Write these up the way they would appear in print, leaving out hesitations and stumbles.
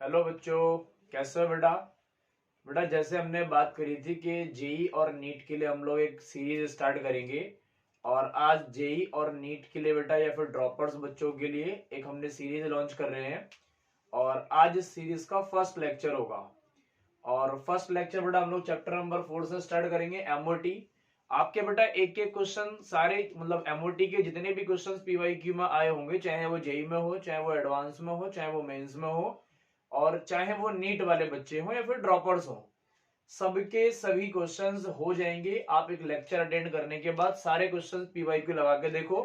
Hello बच्चों, कैसे हो बेटा। बेटा जैसे हमने बात करी थी कि जेई और नीट के लिए हम लोग एक सीरीज स्टार्ट करेंगे। और आज जेई और नीट के लिए बेटा या फिर ड्रॉपर्स बच्चों के लिए एक हमने सीरीज लॉन्च कर रहे हैं। और आज इस सीरीज का फर्स्ट लेक्चर होगा। और फर्स्ट लेक्चर बेटा हम लोग चैप्टर नंबर 4 से स्टार्ट करेंगे, एमओटी। आपके बेटा एक एक क्वेश्चन सारे मतलब एमओटी के जितने भी क्वेश्चन पीवाईक्यू में आए होंगे, चाहे वो जेई में हो, चाहे वो एडवांस में हो, चाहे वो मेंस में हो, और चाहे वो नीट वाले बच्चे हो या फिर ड्रॉपर्स हो, सबके सभी क्वेश्चंस हो जाएंगे। आप एक लेक्चर अटेंड करने के बाद सारे क्वेश्चंस पीवाईक्यू लगा के देखो।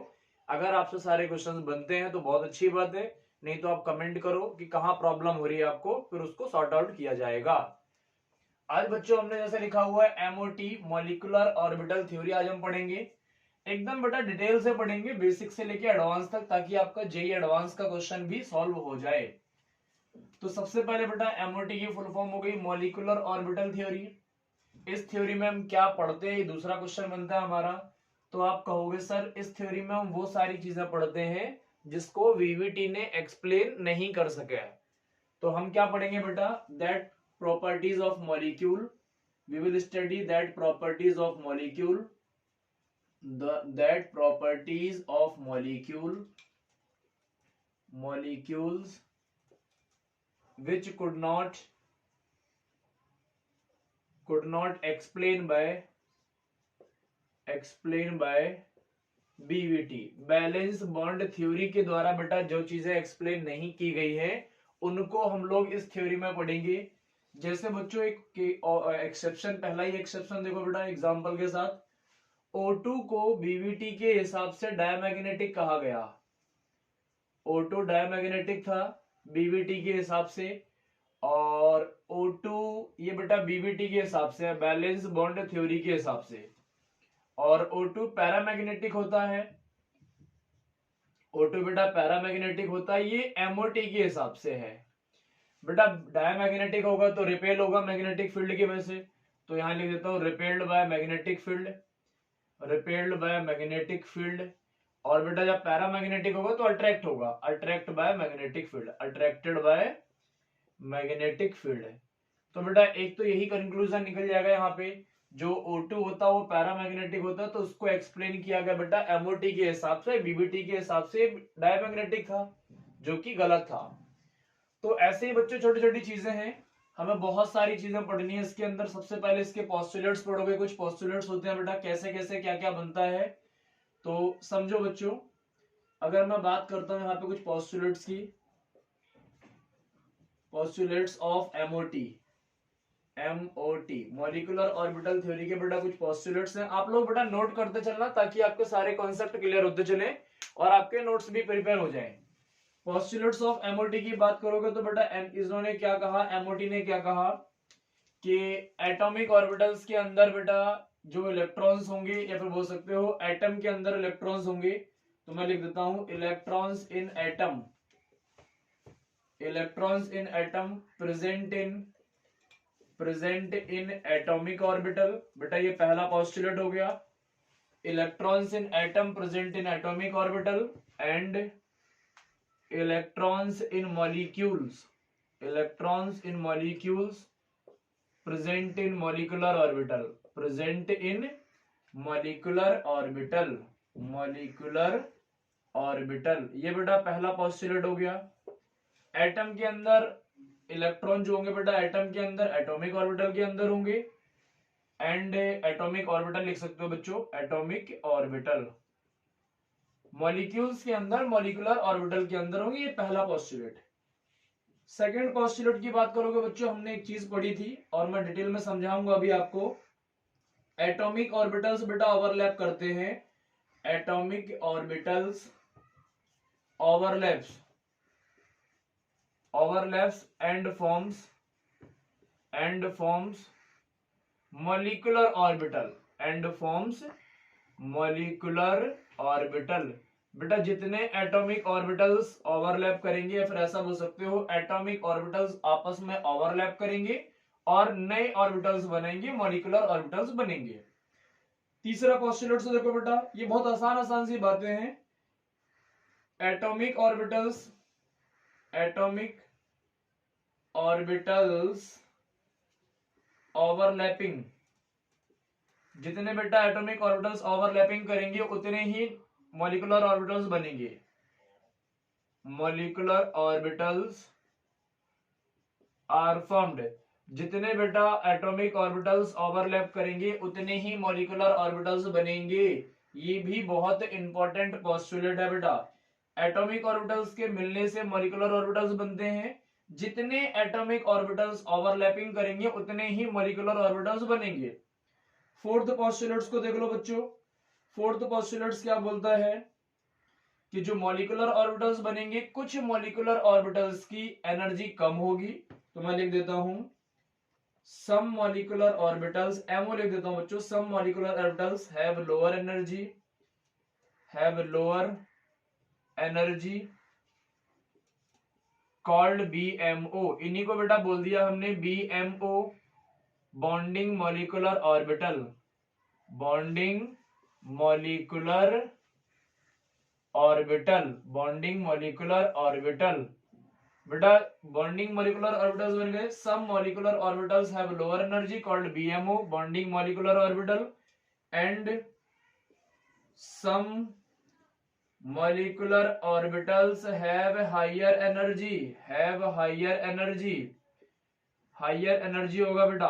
अगर आपसे सारे क्वेश्चंस बनते हैं तो बहुत अच्छी बात है, नहीं तो आप कमेंट करो कि कहाँ प्रॉब्लम हो रही है आपको, फिर उसको सॉर्ट आउट किया जाएगा। आज बच्चों हमने जैसे लिखा हुआ है एमओटी, मॉलिक्यूलर ऑर्बिटल थ्योरी, आज हम पढ़ेंगे एकदम बेटा डिटेल से पढ़ेंगे, बेसिक से लेके एडवांस तक, ताकि आपका जेई एडवांस का क्वेश्चन भी सॉल्व हो जाए। तो सबसे पहले बेटा एमओटी की फुल फॉर्म हो गई मॉलिक्यूलर ऑर्बिटल थ्योरी। इस थ्योरी में हम क्या पढ़ते हैं, दूसरा क्वेश्चन बनता है हमारा। तो आप कहोगे सर इस थ्योरी में हम वो सारी चीजें पढ़ते हैं जिसको वीवीटी ने एक्सप्लेन नहीं कर सके। तो हम क्या पढ़ेंगे बेटा, that properties of molecule, we will study that properties of molecule, that properties of molecules which could not explain by BVT. Balance bond theory के द्वारा बेटा जो चीजें एक्सप्लेन नहीं की गई है उनको हम लोग इस थ्योरी में पढ़ेंगे। जैसे बच्चों एक एक्सेप्शन, पहला ही एक्सेप्शन देखो बेटा एग्जांपल के साथ। O2 को बीवीटी के हिसाब से डायमैग्नेटिक कहा गया। O2 डायमैग्नेटिक था बीवीटी के हिसाब से, और O2 ये बेटा बीवीटी के हिसाब से है, बैलेंस बॉन्ड थ्योरी के हिसाब से। और O2 पैरामैग्नेटिक होता है, O2 बेटा पैरामैग्नेटिक होता है, ये एमओटी के हिसाब से है। बेटा डायमैग्नेटिक होगा तो रिपेल होगा मैग्नेटिक फील्ड की वजह से, तो यहां लिख देता हूं repelled by magnetic field, repelled by magnetic field. और बेटा जब पैरामैग्नेटिक होगा तो अट्रैक्ट होगा, attract by magnetic field, attracted by magnetic field. तो बेटा एक तो यही कंक्लूजन निकल जाएगा यहाँ पे, जो O2 होता है वो पैरामैग्नेटिक होता है, तो उसको एक्सप्लेन किया गया बेटा एमओटी के हिसाब से, बीबीटी के हिसाब से डायमैग्नेटिक था, जो कि गलत था। तो ऐसे ही बच्चों छोटी छोटी चीजें हैं, हमें बहुत सारी चीजें पढ़नी है इसके अंदर। सबसे पहले इसके पोस्टुलेट्स पढ़ोगे, कुछ पोस्टुलेट्स होते हैं बेटा कैसे कैसे क्या क्या बनता है, तो समझो बच्चों। अगर मैं बात करता हूं यहाँ पे कुछ पोस्टुलेट्स की, postulates of MOT, MOT molecular orbital theory के बेटा कुछ पोस्टुलेट्स हैं। आप लोग बेटा नोट करते चलना ताकि आपके सारे कॉन्सेप्ट क्लियर होते चले और आपके नोट्स भी प्रिपेयर हो जाएं। पोस्टुलेट्स ऑफ एमओटी की बात करोगे तो बेटा इन्होंने क्या कहा, एमओटी ने क्या कहा कि एटॉमिक ऑर्बिटल्स के अंदर बेटा जो इलेक्ट्रॉन्स होंगे, या फिर बोल सकते हो एटम के अंदर इलेक्ट्रॉन्स होंगे, तो मैं लिख देता हूं electrons in atom, electrons in atom present in atomic orbital. बेटा ये पहला पोस्टुलेट हो गया, electrons in atom present in atomic orbital, and electrons in molecules, electrons in molecules present in molecular orbital, present in molecular orbital, molecular orbital. ये बेटा पहला postulate हो गया। एटम के अंदर इलेक्ट्रॉन जो होंगे बेटा एटम के अंदर एटॉमिक ऑर्बिटल के अंदर होंगे, एंड एटॉमिक ऑर्बिटल लिख सकते हो बच्चों, एटॉमिक ऑर्बिटल। मॉलिक्यूल्स के अंदर मॉलिक्यूलर ऑर्बिटल के अंदर होंगे, ये पहला पोस्टुलेट। सेकंड पोस्टुलेट की बात करोगे बच्चों, हमने एक चीज पढ़ी थी और मैं डिटेल में समझाऊंगा अभी आपको। एटॉमिक ऑर्बिटल्स बेटा ओवरलैप करते हैं, atomic orbitals overlaps, overlaps and forms molecular orbital, and forms molecular orbital। बेटा जितने एटॉमिक ऑर्बिटल्स ओवरलैप करेंगे, या फिर ऐसा बोल सकते हो एटॉमिक ऑर्बिटल्स आपस में ओवरलैप करेंगे और नए ऑर्बिटल्स बनेंगे, मॉलिक्यूलर ऑर्बिटल्स बनेंगे। तीसरा पोस्टुलेट से देखो बेटा, ये बहुत आसान आसान सी बातें हैं। Atomic orbitals, atomic orbitals overlapping, जितने बेटा एटॉमिक ऑर्बिटल्स ओवरलैपिंग करेंगे उतने ही मॉलिक्यूलर ऑर्बिटल्स बनेंगे। मॉलिक्यूलर ऑर्बिटल्स आर फॉर्म्ड, जितने बेटा एटॉमिक ऑर्बिटल्स ओवरलैप करेंगे उतने ही मॉलिक्यूलर ऑर्बिटल्स बनेंगे। ये भी बहुत इंपॉर्टेंट पोस्टुलेट है बेटा। एटॉमिक ऑर्बिटल्स के मिलने से मॉलिक्यूलर ऑर्बिटल्स बनते हैं, जितने एटॉमिक ऑर्बिटल्स ओवरलैपिंग करेंगे उतने ही मॉलिक्यूलर ऑर्बिटल्स बनेंगे। फोर्थ पोस्टुलेट्स को देख लो बच्चों। फोर्थ पोस्टुलेट्स क्या बोलता है कि जो मॉलिक्यूलर ऑर्बिटल्स बनेंगे, कुछ मॉलिक्यूलर ऑर्बिटल्स की एनर्जी कम होगी, तो मैं लिख देता हूं सम मॉलिक्यूलर ऑर्बिटल्स, एमओ लिख देता हूं बच्चों, some molecular orbitals have lower energy called BMO. इन्हीं को बेटा बोल दिया हमने BMO, bonding molecular orbital. Bonding molecular orbital, bonding molecular orbital. बेटा बॉन्डिंग मॉलिक्यूलर ऑर्बिटल्स बन गए। Some molecular orbitals have lower energy called BMO, bonding molecular orbital, and some molecular orbitals have higher energy, higher energy होगा बेटा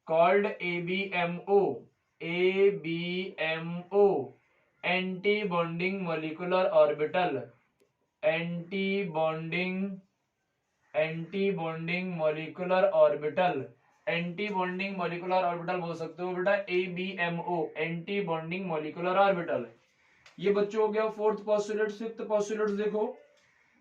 called ABMO, anti bonding molecular orbital, anti bonding molecular orbital, anti bonding molecular orbital बोल सकते हो बेटा ABMO, anti bonding molecular orbital. ये बच्चों हो गया फोर्थ पोस्टुलेट। फिफ्थ पोस्टुलेट देखो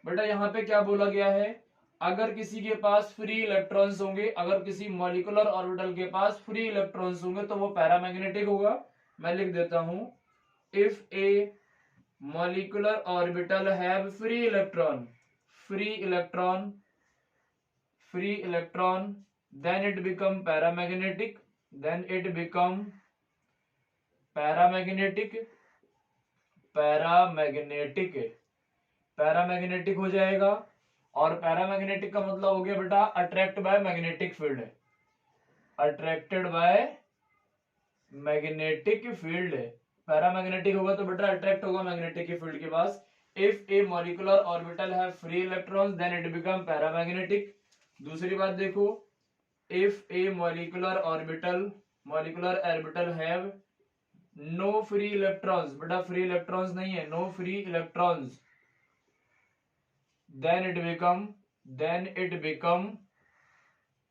बेटा, यहाँ पे क्या बोला गया है, अगर किसी के पास फ्री इलेक्ट्रॉन्स होंगे, अगर किसी मॉलिक्यूलर ऑर्बिटल के पास फ्री इलेक्ट्रॉन्स होंगे तो वो पैरामैग्नेटिक होगा। मैं लिख देता हूं if a molecular orbital have free electron, then it become paramagnetic, paramagnetic हो जाएगा। और पैरामैग्नेटिक का मतलब हो गया बेटा attract by magnetic field, attracted by magnetic field. Paramagnetic होगा तो बेटा अट्रैक्ट होगा मैग्नेटिक के फील्ड के पास। If a molecular orbital have free electrons then it become paramagnetic. दूसरी बात देखो, if a molecular orbital have no free electrons, बेटा फ्री इलेक्ट्रॉन्स नहीं है, no free electrons, then it become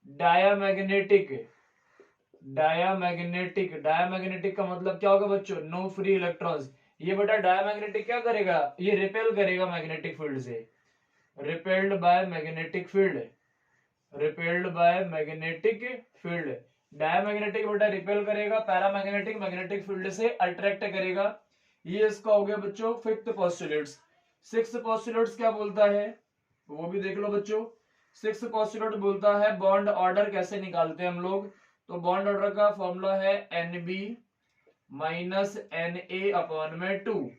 diamagnetic। Diamagnetic का मतलब क्या होगा बच्चों, नो फ्री इलेक्ट्रॉन्स। ये बेटा डायामैग्नेटिक क्या करेगा, ये रिपेल करेगा मैग्नेटिक फील्ड से, repelled by magnetic field. Diamagnetic बेटा रिपेल करेगा, पैरामैग्नेटिक मैग्नेटिक फील्ड से अट्रैक्ट करेगा। ये इसका हो गया बच्चों फिफ्थ पोस्टुलेट्स। सिक्स्थ पोस्टुलेट्स क्या बोलता है वो भी देख लो बच्चों। सिक्स्थ पोस्टुलेट बोलता है बॉन्ड ऑर्डर कैसे निकालते हैं हम लोग, तो बॉन्ड ऑर्डर का फॉर्मूला है NB माइनस NA अपॉन में 2।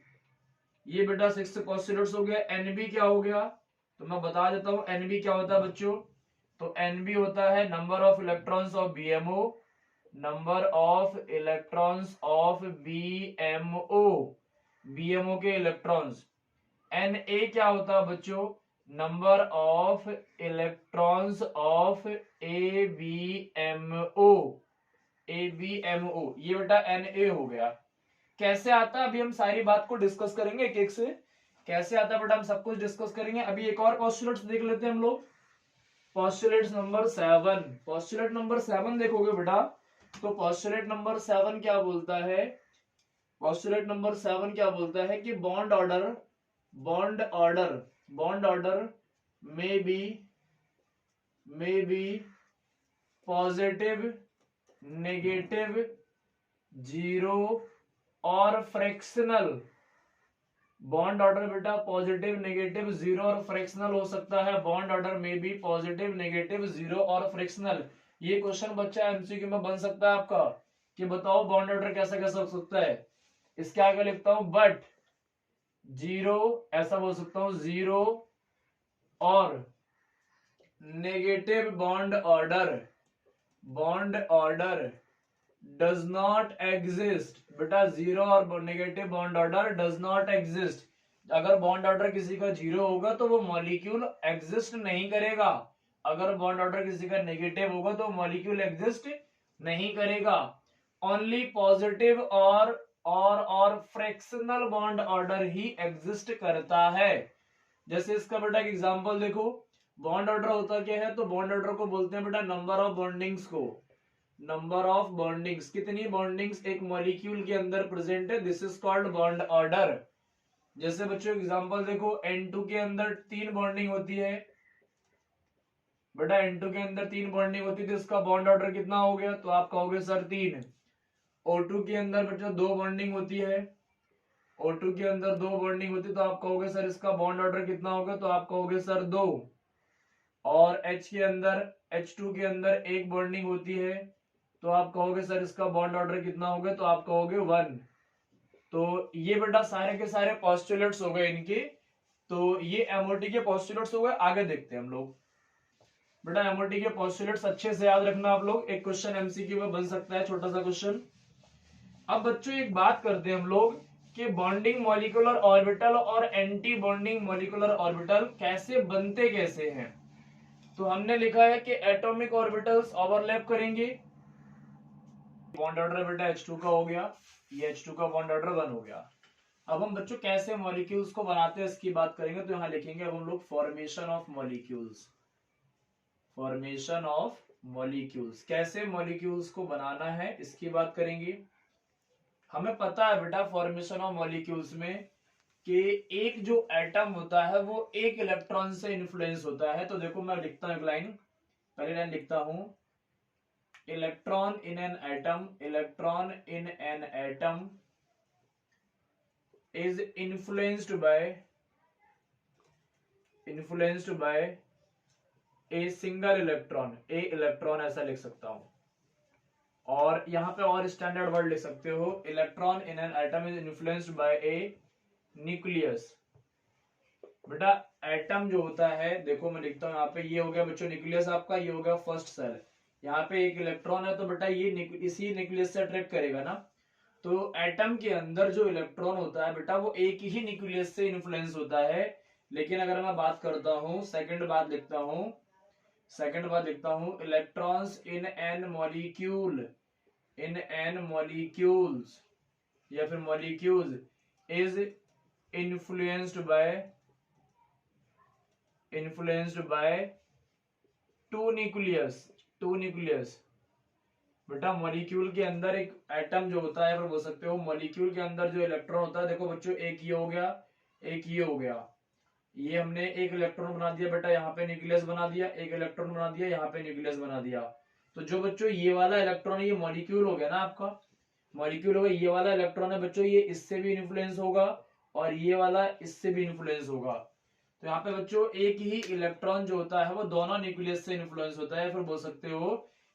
ये बेटा सिक्स्थ पोस्टुलेट्स हो गया। NB क्या हो गया तो मैं बता देता हूं, NB क्या होता है बच्चों, तो NB होता है number of electrons of BMO, number of electrons of BMO के इलेक्ट्रॉन्स। Na क्या होता है बच्चों, number of electrons of ABMO। ये बेटा Na हो गया। कैसे आता है अभी हम सारी बात को डिस्कस करेंगे एक एक से, कैसे आता है बेटा हम सब कुछ डिस्कस करेंगे। अभी एक और पोस्टुलेट्स देख लेते हैं हम लोग। पोस्टुलेट नंबर 7 देखोगे बेटा, तो पोस्टुलेट नंबर 7 क्या बोलता है, पोस्टुलेट नंबर 7 क्या बोलता है कि bond order may be positive, negative, zero और फ्रैक्शनल। बॉन्ड ऑर्डर बेटा पॉजिटिव, नेगेटिव, जीरो और फ्रैक्शनल हो सकता है। बॉन्ड ऑर्डर में भी पॉजिटिव, नेगेटिव, जीरो और फ्रैक्शनल। ये क्वेश्चन बच्चा एमसीक्यू में बन सकता है आपका कि बताओ बॉन्ड ऑर्डर कैसा कैसा हो सकता है। इसके आगे लिखता हूं बट जीरो, ऐसा बोल सकता हूं जीरो और negative bond order does not exist. बेटा जीरो और negative bond order does not exist. अगर बॉन्ड ऑर्डर किसी का जीरो होगा तो वो मॉलिक्यूल एग्जिस्ट नहीं करेगा। अगर बॉन्ड ऑर्डर किसी का नेगेटिव होगा तो मॉलिक्यूल एग्जिस्ट नहीं करेगा। ओनली पॉजिटिव और फ्रैक्शनल बॉन्ड ऑर्डर ही एग्जिस्ट करता है। जैसे इसका बेटा एक एग्जांपल देखो, बॉन्ड ऑर्डर होता क्या है, तो बॉन्ड ऑर्डर को बोलते हैं बेटा नंबर ऑफ बॉन्डिंग्स को। नंबर ऑफ बॉन्डिंग्स, कितनी बॉन्डिंग्स एक मॉलिक्यूल के अंदर प्रेजेंट है, this is called bond order. जैसे बच्चों एग्जांपल देखो, N2 के अंदर 3 बॉन्डिंग होती है। बेटा N2 के अंदर 3 बॉन्डिंग होती है तो इसका बॉन्ड ऑर्डर कितना हो गया, तो आप कहोगे सर 3। O2 के अंदर बच्चों 2 बॉन्डिंग होती है। O2 के अंदर 2 बॉन्डिंग होती है तो आप कहोगे सर इसका बॉन्ड ऑर्डर कितना होगा, तो आप कहोगे सर 2। और H के अंदर H2 के अंदर 1 बॉन्डिंग होती है तो आप कहोगे सर इसका बॉन्ड ऑर्डर कितना होगा, तो आप कहोगे 1। तो ये बेटा सारे के सारे पोस्टुलेट्स हो गए इनके। तो ये एमओटी के पोस्टुलेट्स हो गए। आगे देखते हैं हम लोग। बेटा एमओटी के पोस्टुलेट्स अच्छे से याद रखना आप लोग, एक क्वेश्चन एमसीक्यू में बन सकता है, छोटा सा क्वेश्चन। अब बच्चों एक बात करते हैं हम लोग कि बॉन्डिंग मॉलिक्यूलर ऑर्बिटल और एंटी बॉन्डिंग मॉलिक्यूलर ऑर्बिटल कैसे बनते कैसे हैं। तो हमने लिखा है कि एटॉमिक ऑर्बिटल्स ओवरलैप करेंगे। बॉन्ड ऑर्डर बेटा H2 का हो गया, ये H2 का बॉन्ड ऑर्डर 1 हो गया। अब हम बच्चों कैसे मॉलिक्यूल्स को बनाते हैं इसकी बात करेंगे। तो यहां लिखेंगे अब हम लोग formation of molecules. Formation of molecules, कैसे मॉलिक्यूल्स को बनाना है इसकी बात करेंगे। हमें पता है बेटा फॉर्मेशन ऑफ मॉलिक्यूल्स में कि एक जो एटम होता है वो एक इलेक्ट्रॉन से इन्फ्लुएंस होता है। तो देखो मैं लिखता हूं एक लाइन, पहली लाइन लिखता हूं, electron in an atom, electron in an atom is influenced by a single electron, a electron ऐसा लिख सकता हूं। और यहां पे और स्टैंडर्ड वर्ड लिख सकते हो, electron in an atom is influenced by A nucleus. बेटा एटम जो होता है, देखो मैं लिखता हूं यहाँ पे, ये हो गया बच्चों न्यूक्लियस आपका, ये हो गया फर्स्ट सेल। यहाँ पे एक इलेक्ट्रॉन है तो बेटा ये इसी न्यूक्लियस से अट्रैक्ट करेगा ना। तो एटम के अंदर जो इलेक्ट्रॉन होता है बेटा वो एक ही न्यूक्लियस से इन्फ्लुएंस होता है। लेकिन अगर मैं बात करता हूं, सेकंड बात लिखता हूं, इलेक्ट्रॉन्स इन एन मॉलिक्यूल्स या फिर molecules is influenced by two nucleus. बेटा मॉलिक्यूल के अंदर एक एटम जो होता है, फिर बोल सकते हो मॉलिक्यूल के अंदर जो इलेक्ट्रॉन होता है, देखो बच्चों एक ये हो गया, एक ये हो गया, ये हमने एक इलेक्ट्रॉन बना दिया बेटा, यहाँ पे न्यूक्लियस बना दिया, एक इलेक्ट्रॉन बना दिया, यहाँ पे न्यूक्लियस बना दिया। तो जो बच्चों ये वाला इलेक्ट्रॉन, ये मॉलिक्यूल हो गया ना आपका, मॉलिक्यूल हो गया, ये वाला इलेक्ट्रॉन है बच्चों, ये इससे भी इन्फ्लुएंस होगा और ये वाला इससे भी इन्फ्लुएंस होगा। तो यहाँ पे बच्चों एक ही इलेक्ट्रॉन जो होता है वो दोनों न्यूक्लियस से इन्फ्लुएंस होता है। फिर बोल सकते हो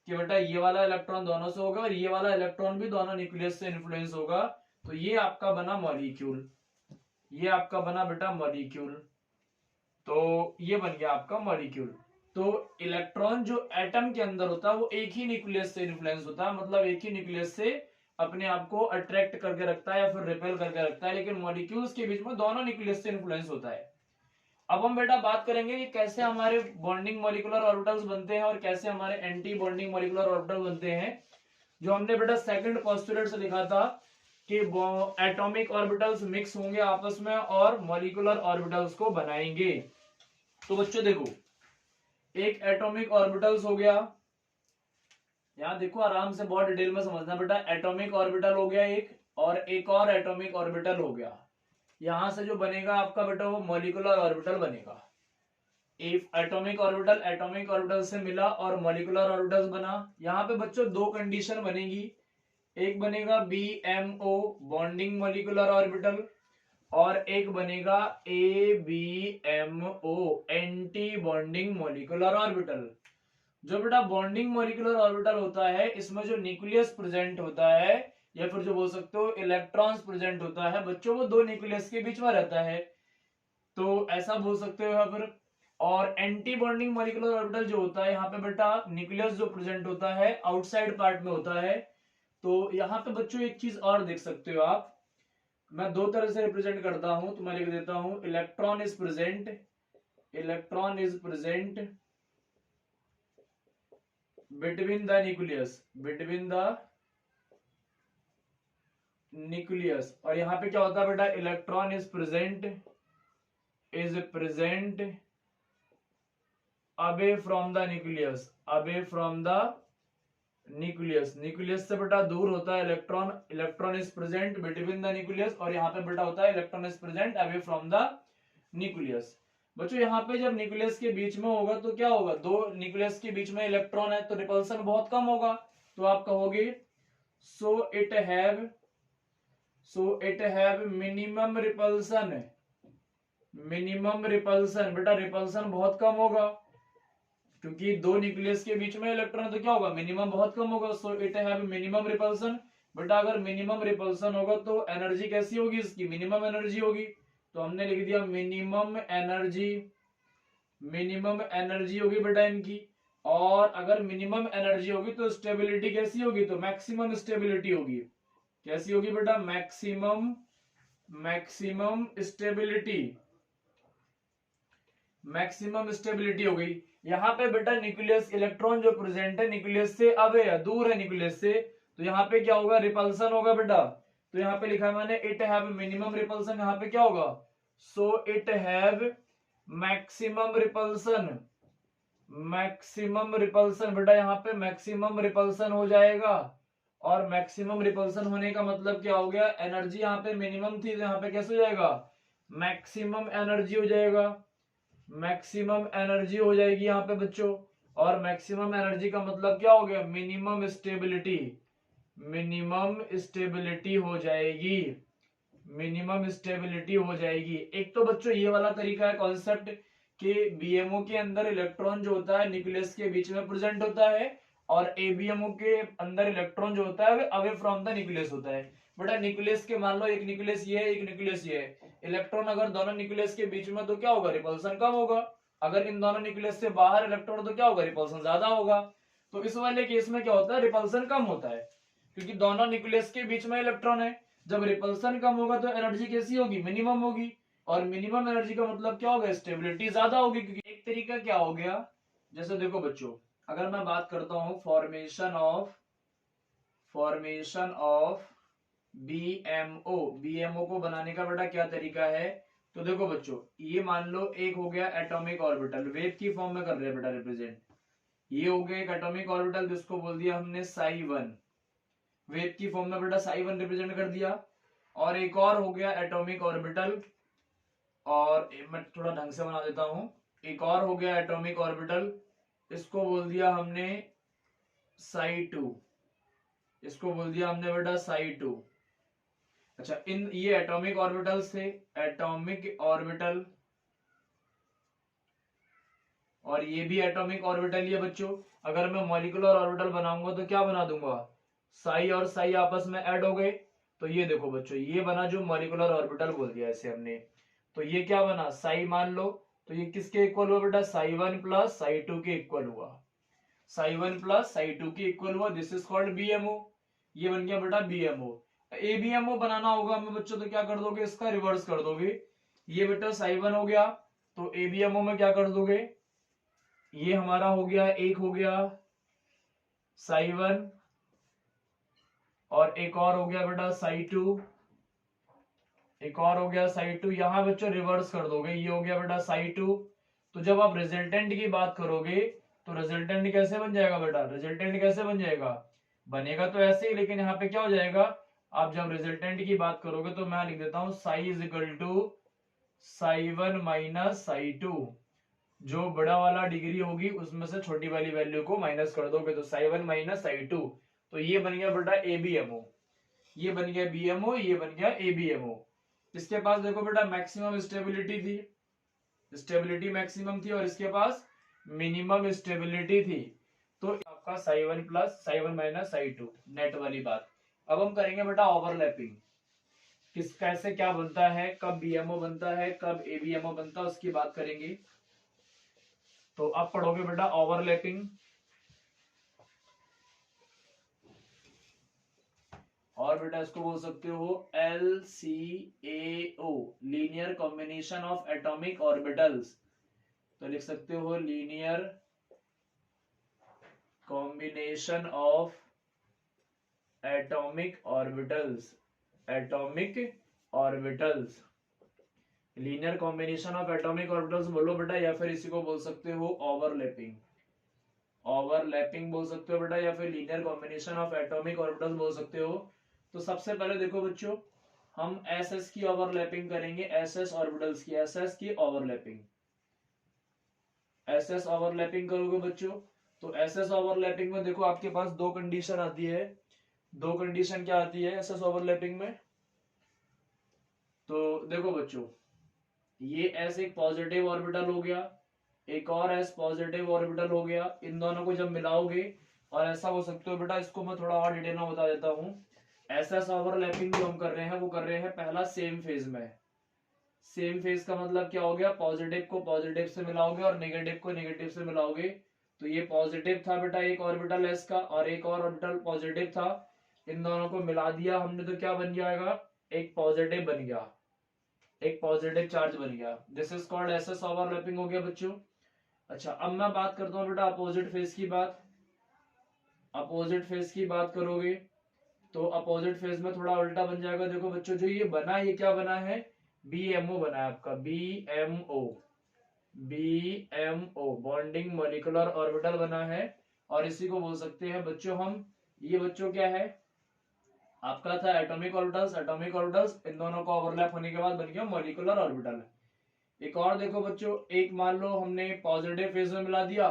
कि बेटा ये वाला इलेक्ट्रॉन दोनों से होगा और ये वाला इलेक्ट्रॉन भी दोनों न्यूक्लियस से इन्फ्लुएंस होगा। तो ये आपका बना मॉलिक्यूल, ये आपका बना बेटा मॉलिक्यूल। तो ये बन गया आपका मॉलिक्यूल। तो इलेक्ट्रॉन जो एटम के अंदर होता है वो एक ही न्यूक्लियस से इन्फ्लुएंस होता है, मतलब एक ही न्यूक्लियस से अपने आप को अट्रैक्ट करके रखता है या फिर रिपेल करके रखता है। लेकिन मॉलिक्यूल्स के बीच में दोनों न्यूक्लियस से इन्फ्लुएंस होता है। अब हम बेटा बात करेंगे कि कैसे हमारे बॉन्डिंग मॉलिक्यूलर ऑर्बिटल्स बनते हैं और कैसे हमारे एंटी बॉन्डिंग मॉलिक्यूलर ऑर्बिटल बनते हैं। जो हमने बेटा सेकंड पोस्टुलेट से लिखा था कि एटॉमिक ऑर्बिटल्स मिक्स होंगे आपस में और मॉलिक्यूलर ऑर्बिटल्स को बनाएंगे। तो बच्चों देखो, एक एटॉमिक ऑर्बिटल्स हो गया, यहां देखो आराम से बहुत डिटेल में समझना बेटा, एटॉमिक ऑर्बिटल हो गया एक, और एक और एटॉमिक ऑर्बिटल हो गया। यहां से जो बनेगा आपका बेटा वो मॉलिक्यूलर ऑर्बिटल बनेगा। एटॉमिक ऑर्बिटल से मिला और मॉलिक्यूलर ऑर्बिटल बना। यहाँ पे बच्चों दो कंडीशन बनेगी, एक बनेगा BMO बॉन्डिंग मॉलिक्यूलर ऑर्बिटल और एक बनेगा ABMO anti bonding molecular orbital. जो बेटा बॉन्डिंग मॉलिक्यूलर ऑर्बिटल होता है इसमें जो न्यूक्लियस प्रेजेंट होता है या फिर जो बोल सकते हो इलेक्ट्रॉन्स प्रेजेंट होता है बच्चों, वो दो न्यूक्लियस के बीच में रहता है। तो ऐसा बोल सकते हो या फिर और एंटी बॉन्डिंग मॉलिक्यूलर ऑर्बिटल जो होता है यहाँ पे बेटा न्यूक्लियस जो प्रेजेंट होता है आउटसाइड पार्ट में होता है। तो यहाँ पे बच्चों एक चीज और देख सकते हो आप, मैं दो तरह से रिप्रेजेंट करता हूं, तो मैं लिख देता हूं electron is present, electron is present between the nucleus, between the nucleus. और यहाँ पे क्या होता है बेटा, electron is present away from the nucleus, away from the nucleus, nucleus से बेटा दूर होता है electron, electron is present between the nucleus. और यहाँ पे बेटा होता है electron is present away from the nucleus. बच्चों यहाँ पे जब न्यूक्लियस के बीच में होगा तो क्या होगा, दो न्यूक्लियस के बीच में इलेक्ट्रॉन है तो रिपल्सन बहुत कम होगा। तो आप कहोगे so it have minimum repulsion, minimum repulsion, बेटा रिपल्सन बहुत कम होगा क्योंकि दो न्यूक्लियस के बीच में इलेक्ट्रॉन, तो क्या होगा, मिनिमम बहुत कम होगा। So it have minimum repulsion. बेटा अगर मिनिमम रिपल्सन होगा तो एनर्जी कैसी होगी, इसकी मिनिमम एनर्जी होगी। तो हमने लिख दिया मिनिमम एनर्जी, मिनिमम एनर्जी होगी बेटा इनकी। और अगर मिनिमम एनर्जी होगी तो स्टेबिलिटी कैसी होगी, तो मैक्सिमम स्टेबिलिटी होगी। कैसी होगी बेटा, maximum, maximum stability, maximum stability हो गई। यहाँ पे बेटा न्यूक्लियस, इलेक्ट्रॉन जो प्रेजेंट है न्यूक्लियस से अवे है, दूर है न्यूक्लियस से, तो यहाँ पे क्या होगा, रिपल्सन होगा बेटा। तो यहाँ पे लिखा है मैंने इट हैव मिनिमम रिपल्सन, यहाँ पे क्या होगा, so it have maximum repulsion, maximum repulsion. बेटा यहाँ पे मैक्सिमम रिपल्सन हो जाएगा। और मैक्सिमम रिपल्सन होने का मतलब क्या हो गया, एनर्जी यहाँ पे मिनिमम थी तो यहाँ पे कैसे हो जाएगा, मैक्सिमम एनर्जी हो जाएगा, मैक्सिमम एनर्जी हो जाएगी यहाँ पे बच्चों। और मैक्सिमम एनर्जी का मतलब क्या हो गया, मिनिमम स्टेबिलिटी, मिनिमम स्टेबिलिटी हो जाएगी, मिनिमम स्टेबिलिटी हो जाएगी। एक तो बच्चों ये वाला तरीका है कॉन्सेप्ट कि बीएमओ के अंदर इलेक्ट्रॉन जो होता है न्यूक्लियस के बीच में प्रेजेंट होता है, और एबीएमओ के अंदर इलेक्ट्रॉन जो होता है अवे फ्रॉम द न्यूक्लियस होता है। बेटा न्यूक्लियस के मान लो एक न्यूक्लियस ये है, एक न्यूक्लियस ये है, इलेक्ट्रॉन अगर दोनों न्यूक्लियस के बीच में तो क्या होगा, रिपल्सन कम होगा। अगर इन दोनों न्यूक्लियस से बाहर इलेक्ट्रॉन तो क्या होगा, रिपल्सन ज्यादा होगा। तो इस वाले केस में क्या होता है, रिपल्सन कम होता है क्योंकि दोनों न्यूक्लियस के बीच में इलेक्ट्रॉन है। जब रिपल्सन कम होगा तो एनर्जी कैसी होगी, मिनिमम होगी। और मिनिमम एनर्जी का मतलब क्या होगा, स्टेबिलिटी ज्यादा होगी। क्योंकि एक तरीका क्या हो गया, जैसे देखो बच्चों, अगर मैं बात करता हूं फॉर्मेशन ऑफ बीएमओ, बीएमओ को बनाने का बेटा क्या तरीका है। तो देखो बच्चों, ये मान लो एक हो गया एटॉमिक ऑर्बिटल, वेव की फॉर्म में कर रहे हैं बेटा रिप्रेजेंट। ये हो गया एक एटॉमिक ऑर्बिटल जिसको बोल दिया हमने psi1, वेव की फॉर्म में बेटा psi1 रिप्रेजेंट कर दिया। और एक और हो गया एटॉमिक ऑर्बिटल, और मैं थोड़ा ढंग से बना देता हूं, एक और हो गया एटॉमिक ऑर्बिटल, इसको बोल दिया हमने psi2, इसको बोल दिया हमने बेटा psi2। अच्छा, इन ये एटॉमिक ऑर्बिटल से, एटॉमिक ऑर्बिटल, और ये भी एटॉमिक ऑर्बिटल ही है बच्चों। अगर मैं मॉलिक्यूलर ऑर्बिटल बनाऊंगा तो क्या बना दूंगा, साई और साई आपस में ऐड हो गए। तो ये देखो बच्चों, ये बना जो मॉलिक्यूलर ऑर्बिटल बोल दिया इसे हमने, तो ये क्या बना, साई मान लो। तो ये किसके इक्वल हुआ बेटा, psi1 प्लस psi2 के इक्वल हुआ, psi1 प्लस psi2 के इक्वल हुआ। दिस इज कॉल्ड बीएमओ, ये बन गया बेटा बीएमओ। एबीएमओ बनाना होगा हमें बच्चों, तो क्या कर दोगे, इसका रिवर्स कर दोगे। ये बेटा psi1 हो गया, तो एबीएमओ में क्या कर दोगे, ये हमारा हो गया, एक हो गया psi1, और एक और हो गया बेटा psi2, एक और हो गया psi2। यहां बच्चों रिवर्स कर दोगे, ये हो गया बेटा psi2। तो जब आप रिजल्टेंट की बात करोगे तो रिजल्टेंट कैसे बन जाएगा बेटा, रिजल्टेंट कैसे बन जाएगा, बनेगा तो ऐसे ही, लेकिन यहाँ पे क्या हो जाएगा, आप जब रिजल्टेंट की बात करोगे तो मैं लिख देता हूं psi is equal to psi1 minus psi2। जो बड़ा वाला डिग्री होगी उसमें से छोटी वाली वैल्यू को माइनस कर दोगे, तो psi1 माइनस psi2। तो ये बन गया बेटा एबीएमओ, ये बन गया बीएमओ, ये बन गया एबीएमओ। इसके पास देखो बेटा मैक्सिमम स्टेबिलिटी थी, स्टेबिलिटी मैक्सिमम थी, और इसके पास मिनिमम स्टेबिलिटी थी। तो आपका psi1 plus psi1 minus psi2 net वाली बात। अब हम करेंगे बेटा ओवरलैपिंग, किस कैसे क्या बनता है, कब बीएमओ बनता है, कब एबीएमओ बनता है, उसकी बात करेंगे। तो अब पढ़ोगे बेटा ओवरलैपिंग, और बेटा इसको बोल सकते हो LCAO, linear combination of atomic orbitals. तो लिख सकते हो linear combination of atomic orbitals, atomic orbitals, linear combination of atomic orbitals बोलो बेटा, या फिर इसी को बोल सकते हो ओवरलैपिंग, ओवरलैपिंग बोल सकते हो बेटा, या फिर linear combination of atomic orbitals बोल सकते हो। तो सबसे पहले देखो बच्चों, हम एसएस की ओवरलैपिंग करेंगे, एसएस ऑर्बिटल्स की, एसएस की ओवरलैपिंग, एसएस ओवरलैपिंग करोगे बच्चों। तो एसएस ओवरलैपिंग में देखो आपके पास दो कंडीशन आती है, दो कंडीशन क्या आती है एसएस ओवरलैपिंग में। तो देखो बच्चों, ये एस एक पॉजिटिव ऑर्बिटल हो गया, एक और एस पॉजिटिव ऑर्बिटल हो गया, इन दोनों को जब मिलाओगे, और ऐसा हो सकते हो बेटा, इसको मैं थोड़ा और डिटेल में बता देता हूं। एसएस ओवरलैपिंग जो हम कर रहे हैं वो कर रहे हैं पहला सेम फेज में। सेम फेज का मतलब क्या हो गया, पॉजिटिव को पॉजिटिव से मिलाओगे और नेगेटिव को नेगेटिव से मिलाओगे। तो ये पॉजिटिव था बेटा एक ऑर्बिटल एस का, और एक और ऑर्बिटल पॉजिटिव था, इन दोनों को मिला दिया हमने तो क्या बन जाएगा, एक पॉजिटिव बन गया, एक पॉजिटिव चार्ज बन गया। This is called SS overlapping हो गया बच्चों। अच्छा, अब मैं बात करता हूं बेटा अपोजिट फेज की बात। अपोजिट फेज की बात करोगे तो अपोजिट फेज में थोड़ा उल्टा बन जाएगा। देखो बच्चों, जो ये बना, ये क्या बना है, बीएमओ बना है आपका, BMO, BMO bonding molecular orbital बना है, और इसी को बोल सकते हैं बच्चों हम, ये बच्चों क्या है आपका था एटॉमिक ऑर्बिटल्स, एटॉमिक ऑर्बिटल्स इन दोनों का ओवरलैप होने के बाद बन गया मॉलिक्यूलर ऑर्बिटल। एक और देखो बच्चों, एक मान लो हमने पॉजिटिव फेज में मिला दिया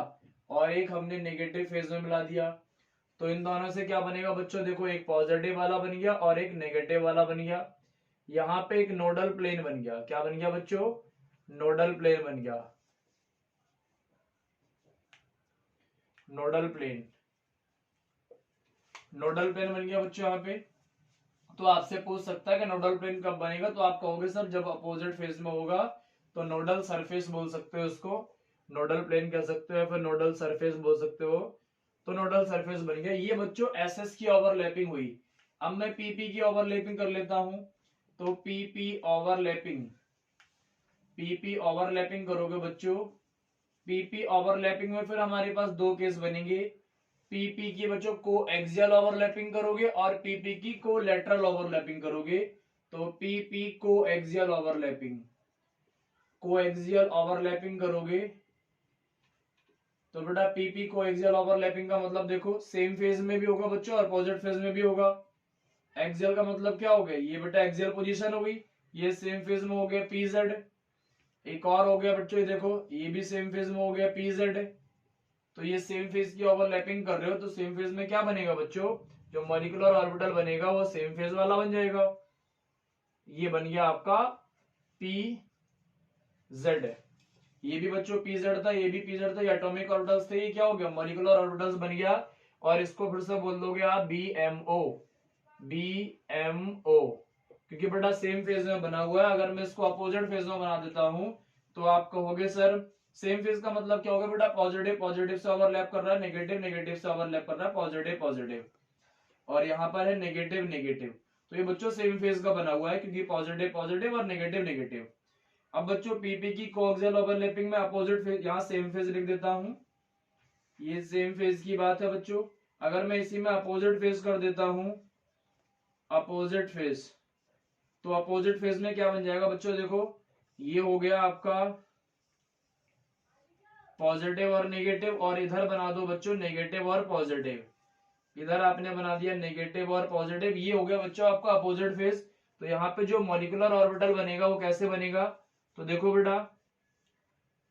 और एक हमने नेगेटिव फेज में मिला दिया, तो इन दोनों से क्या बनेगा बच्चों, देखो एक पॉजिटिव वाला बन गया और एक नेगेटिव वाला बन गया। यहाँ पे एक नोडल प्लेन बन गया, क्या बन गया बच्चों, नोडल प्लेन बन गया, नोडल प्लेन, नोडल प्लेन बन गया बच्चों यहाँ पे। तो आपसे पूछ सकता है कि नोडल प्लेन कब बनेगा, तो आप कहोगे सर जब अपोजिट फेज में होगा, तो नोडल सरफेस बोल सकते हो उसको, नोडल प्लेन कह सकते हो या फिर नोडल सरफेस बोल सकते हो। तो नोडल सरफेस बन गया। ये बच्चों एसएस की ओवरलैपिंग हुई। अब मैं पीपी की ओवरलैपिंग कर लेता हूं। तो पीपी ओवरलैपिंग, पीपी ओवरलैपिंग करोगे बच्चों, पीपी ओवरलैपिंग में फिर हमारे पास दो केस बनेंगे। पीपी की बच्चों को एक्सियल ओवरलैपिंग करोगे और पीपी की को लेटरल ओवरलैपिंग करोगे। तो पीपी को एक्सियल ओवरलैपिंग, को एक्सियल ओवरलैपिंग करोगे तो बेटा पीपी को एक्सियल ओवरलैपिंग का मतलब देखो सेम फेज में भी होगा बच्चों और अपोजिट फेज में भी होगा। एक्सियल का मतलब क्या हो गया, ये बेटा एक्सियल पोजीशन हो गई, ये सेम फेज में हो गया पीजेड। एक और हो गया बच्चों, ये देखो ये भी सेम फेज में हो गया पीजेड। तो ये सेम फेज की ओवरलैपिंग कर रहे हो, तो सेम फेज में क्या बनेगा बच्चों, जो मॉलिक्यूलर ऑर्बिटल बनेगा वो सेम फेज वाला बन जाएगा। ये बन गया आपका पी जेड, ये भी बच्चों पी जेड था, ये भी पी जेड था, ये एटॉमिक ऑर्बिटल्स थे, ये क्या हो गया मॉलिक्यूलर ऑर्बिटल्स बन गया। और इसको फिर से बोल दोगे आप B M O, B M O, क्योंकि बेटा सेम फेज में बना हुआ है। अगर मैं इसको अपोजिट फेज में बना देता हूं तो आप कहोगे सर सेम फेज का मतलब क्या होगा बेटा, पॉजिटिव पॉजिटिव से ओवरलैप कर रहा है, नेगेटिव नेगेटिव से ओवरलैप कर रहा है, पॉजिटिव पॉजिटिव, और यहाँ पर है नेगेटिव नेगेटिव। तो ये बच्चों सेम फेज का बना हुआ है क्योंकि पॉजिटिव पॉजिटिव और नेगेटिव नेगेटिव। अब बच्चों पीपी की कोएक्सियल ओवरलैपिंग में अपोजिट फेज, यहाँ सेम फेज लिख देता हूं, ये सेम फेज की बात है बच्चों। अगर मैं इसी में अपोजिट फेज कर देता हूं, अपोजिट फेज, तो अपोजिट फेज में क्या बन जाएगा बच्चों, देखो ये हो गया आपका पॉजिटिव और नेगेटिव, और इधर बना दो बच्चों नेगेटिव और पॉजिटिव, इधर आपने बना दिया नेगेटिव और पॉजिटिव, ये हो गया बच्चों आपका अपोजिट फेज। तो यहाँ पे जो मॉलिक्यूलर ऑर्बिटल बनेगा वो कैसे बनेगा, तो देखो बेटा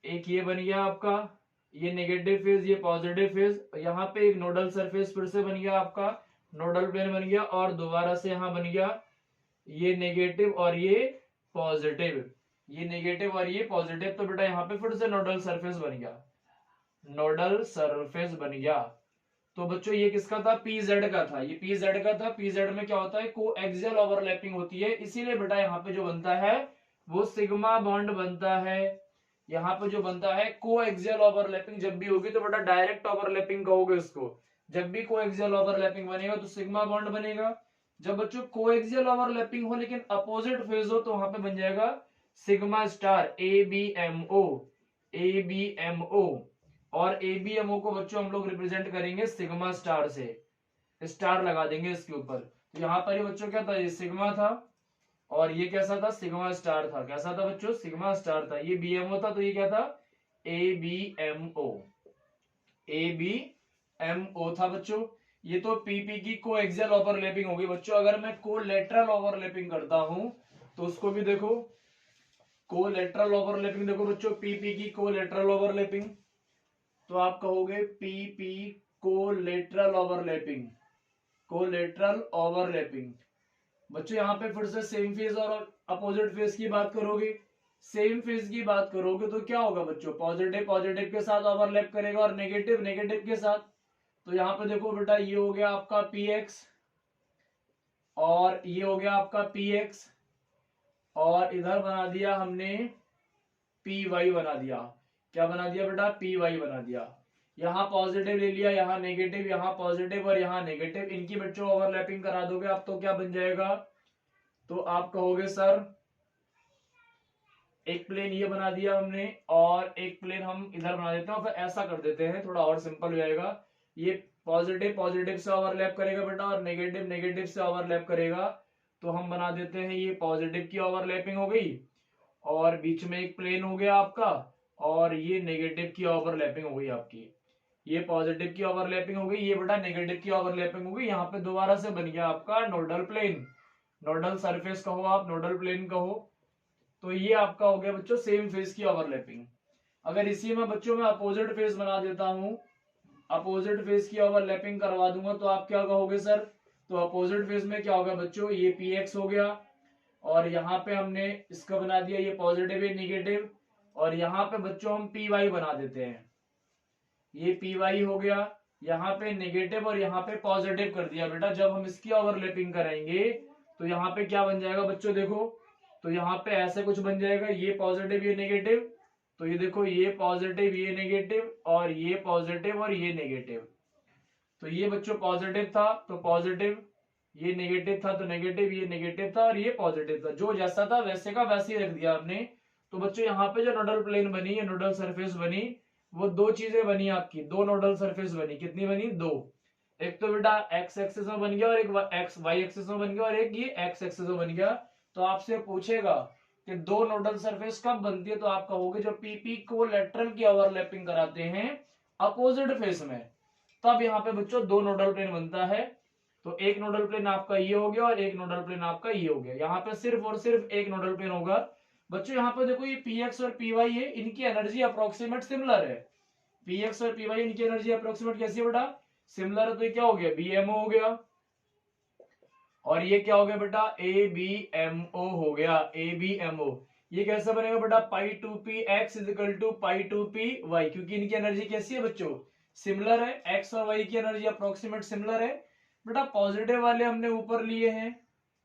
एक ये बन गया आपका, ये नेगेटिव फेज, ये पॉजिटिव फेज, यहाँ पे एक नोडल सरफेस फिर से बन गया आपका, नोडल प्लेन बन गया, और दोबारा से यहाँ बन गया ये नेगेटिव और ये पॉजिटिव, ये नेगेटिव और ये पॉजिटिव। तो बेटा यहाँ पे फिर से नोडल सरफेस बन गया, नोडल सरफेस बन गया। तो बच्चों ये किसका था, पीजेड का था, ये पीजेड का था। पीजेड में क्या होता है, कोएक्सियल ओवरलैपिंग होती है, इसीलिए बेटा यहाँ पे जो बनता है वो सिग्मा बॉन्ड बनता है, यहाँ पे जो बनता है कोएक्सियल ओवरलैपिंग जब भी होगी तो बेटा डायरेक्ट ओवरलैपिंग कहोगे उसको। जब भी कोएक्सियल ओवरलैपिंग बनेगा तो सिग्मा बॉन्ड बनेगा। जब बच्चों कोएक्सियल ओवरलैपिंग हो लेकिन अपोजिट फेज हो तो वहां पे बन जाएगा सिग्मा स्टार ABMO। ABMO और ABMO को बच्चों हम लोग रिप्रेजेंट करेंगे सिग्मा स्टार से, स्टार लगा देंगे इसके ऊपर। तो यहाँ पर ये बच्चों क्या था, ये सिग्मा था और ये कैसा था, सिग्मा स्टार था। कैसा था बच्चों, सिग्मा स्टार था। ये BMO था तो ये क्या था, ABMO। ABMO था बच्चों। ये तो PP की कोएक्सियल ओवरलैपिंग होगी बच्चों। अगर मैं कोलेटरल ओवरलैपिंग करता हूं तो उसको भी देखो, कोलेटरल ओवरलैपिंग देखो बच्चों, PP की कोलेटरल ओवरलैपिंग तो आप कहोगे PP collateral overlapping. Collateral overlapping बच्चों यहाँ पे फिर से सेम फेज और अपोजिट फेज की बात करोगे। सेम फेज की बात करोगे तो क्या होगा बच्चों, पॉजिटिव पॉजिटिव के साथ ओवरलैप करेगा और नेगेटिव नेगेटिव के साथ। तो यहाँ पे देखो बेटा ये हो गया आपका PX और ये हो गया आपका PX और इधर बना दिया हमने PY बना दिया। क्या बना दिया बेटा, PY बना दिया। यहाँ पॉजिटिव ले लिया, यहाँ नेगेटिव, यहाँ पॉजिटिव और यहाँ नेगेटिव, इनकी बच्चों ओवरलैपिंग करा दोगे आप तो क्या बन जाएगा, तो आप कहोगे सर एक प्लेन ये बना दिया हमने और एक प्लेन हम इधर बना देते हैं और फिर ऐसा कर देते हैं, थोड़ा और सिंपल हो जाएगा। ये पॉजिटिव पॉजिटिव से ओवरलैप करेगा बेटा और नेगेटिव नेगेटिव से ओवरलैप करेगा। तो हम बना देते हैं ये पॉजिटिव की ओवरलैपिंग हो गई और बीच में एक प्लेन हो गया आपका और ये नेगेटिव की ओवरलैपिंग हो गई आपकी। ये पॉजिटिव की ओवरलैपिंग हो गई, ये बेटा नेगेटिव की ओवरलैपिंग हो गई। यहाँ पे दोबारा से बन गया आपका नोडल प्लेन, नोडल सरफेस कहो आप, नोडल प्लेन कहो। तो ये आपका हो गया बच्चों सेम फेज की ओवरलैपिंग। अगर इसी में बच्चों में अपोजिट फेज बना देता हूं, अपोजिट फेज की ओवरलैपिंग करवा दूंगा तो आप क्या कहोगे सर, तो अपोजिट फेज में क्या होगा बच्चों, ये PX हो गया और यहाँ पे हमने इसका बना दिया ये पॉजिटिव है नेगेटिव और यहाँ पे बच्चों हम PY बना देते हैं, ये PY हो गया। यहाँ पे नेगेटिव और यहाँ पे पॉजिटिव कर दिया बेटा। जब हम इसकी ओवरलैपिंग करेंगे तो यहाँ पे क्या बन जाएगा बच्चों, देखो तो यहाँ पे ऐसे कुछ बन जाएगा, ये पॉजिटिव ये नेगेटिव, तो ये देखो ये पॉजिटिव ये नेगेटिव और ये पॉजिटिव और ये नेगेटिव। तो ये बच्चों पॉजिटिव था तो पॉजिटिव, ये नेगेटिव था तो नेगेटिव, ये नेगेटिव था और ये पॉजिटिव था। जो जैसा था वैसे का वैसे ही रख दिया आपने। तो बच्चों यहाँ पे जो नोडल प्लेन बनी है, नोडल सरफेस बनी, वो दो चीजें बनी आपकी, दो नोडल सरफेस बनी। कितनी बनी, दो। एक तो बेटा एक्स एक्सिस में बन गया और एक एक्स वाई एक्सिस में बन गया और एक ये एक्स एक्सिस में बन गया। तो आपसे पूछेगा कि दो नोडल सरफेस कब बनती है, तो आप कहोगे जब PP को लेटरल की ओवरलैपिंग कराते हैं अपोजिट फेस में, तब यहाँ पे बच्चों दो नोडल प्लेन बनता है। तो एक नोडल प्लेन आपका ये हो गया और एक नोडल प्लेन आपका ये हो गया। यहाँ पे सिर्फ और सिर्फ एक नोडल प्लेन होगा बच्चों। यहाँ पे देखो ये PX और PY है, इनकी एनर्जी अप्रोक्सीमेट सिमिलर है। PX और PY इनकी एनर्जी अप्रोक्सीमेट कैसी है बेटा, सिमिलर है। तो ये क्या हो गया, BMO हो गया और ये क्या हो गया बेटा, ABMO हो गया, ABMO। ये कैसा बनेगा बेटा, π2px इजिकल टू π2py, क्योंकि इनकी एनर्जी कैसी है बच्चों, सिमिलर है। x और y की एनर्जी अप्रोक्सीमेट सिमिलर है बेटा। पॉजिटिव वाले हमने ऊपर लिए हैं,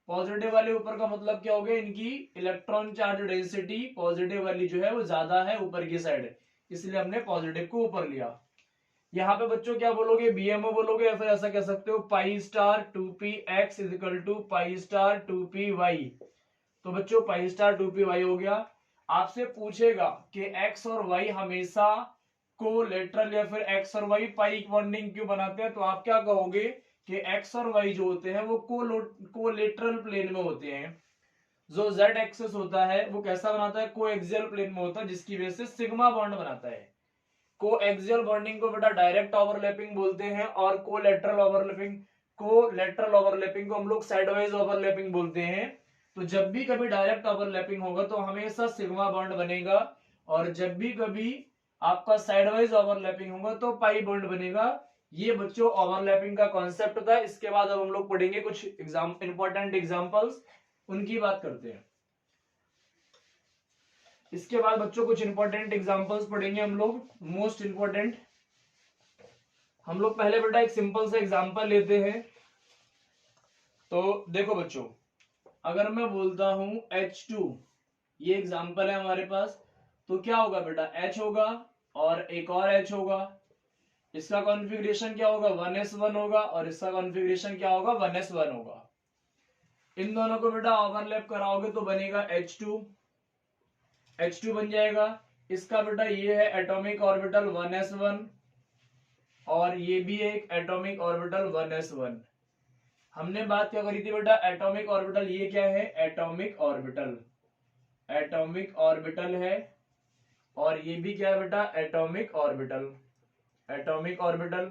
पॉजिटिव वाले ऊपर का मतलब क्या हो गया, इनकी इलेक्ट्रॉन चार्ज डेंसिटी पॉजिटिव वाली जो है वो ज्यादा है ऊपर की साइड, इसलिए हमने पॉजिटिव को ऊपर लिया। यहाँ पे बच्चों क्या बोलोगे, BMO बोलोगे या फिर ऐसा कह सकते हो pi star 2px is equal to pi star 2py। तो बच्चों पाई स्टार 2py हो गया। आपसे पूछेगा कि x और y हमेशा कोलेटरल या फिर x और y पाई बॉन्डिंग क्यों बनाते हैं, तो आप क्या कहोगे कि x और y जो होते हैं वो कोलेटरल प्लेन में होते हैं। जो z एक्सिस होता है वो कैसा बनाता है, कोएक्सियल प्लेन में होता है, जिसकी वजह से सिग्मा बॉन्ड बनाता है। कोएक्सियल बॉन्डिंग को बेटा डायरेक्ट ओवरलैपिंग बोलते हैं और कोलेटरल ओवरलैपिंग को हम लोग साइडवाइज ओवरलैपिंग बोलते हैं। तो जब भी कभी डायरेक्ट ओवरलैपिंग होगा तो हमेशा सिग्मा बॉन्ड बनेगा और जब भी कभी आपका साइडवाइज ओवरलैपिंग होगा तो पाई बॉन्ड बनेगा। ये बच्चों ओवरलैपिंग का कॉन्सेप्ट था। इसके बाद अब हम लोग पढ़ेंगे कुछ इंपॉर्टेंट एग्जांपल्स, उनकी बात करते हैं। इसके बाद बच्चों कुछ इंपॉर्टेंट एग्जांपल्स पढ़ेंगे हम लोग, मोस्ट इंपॉर्टेंट। हम लोग पहले बेटा एक सिंपल सा एग्जांपल लेते हैं। तो देखो बच्चों, अगर मैं बोलता हूं H2, ये एग्जांपल है हमारे पास। तो क्या होगा बेटा, H होगा और एक और H होगा। इसका कॉन्फ़िगरेशन क्या होगा, 1s1 होगा, और इसका कॉन्फ़िगरेशन क्या होगा, 1s1 होगा। इन दोनों को बेटा ओवरलैप कराओगे तो बनेगा H2 बन जाएगा। इसका बेटा ये है एटॉमिक ऑर्बिटल 1s1 और ये भी एक एटॉमिक ऑर्बिटल 1s1। हमने बात क्या करी थी बेटा, एटॉमिक ऑर्बिटल, ये क्या है, एटॉमिक ऑर्बिटल, एटॉमिक ऑर्बिटल है, और ये भी क्या है बेटा, atomic orbital, atomic orbital.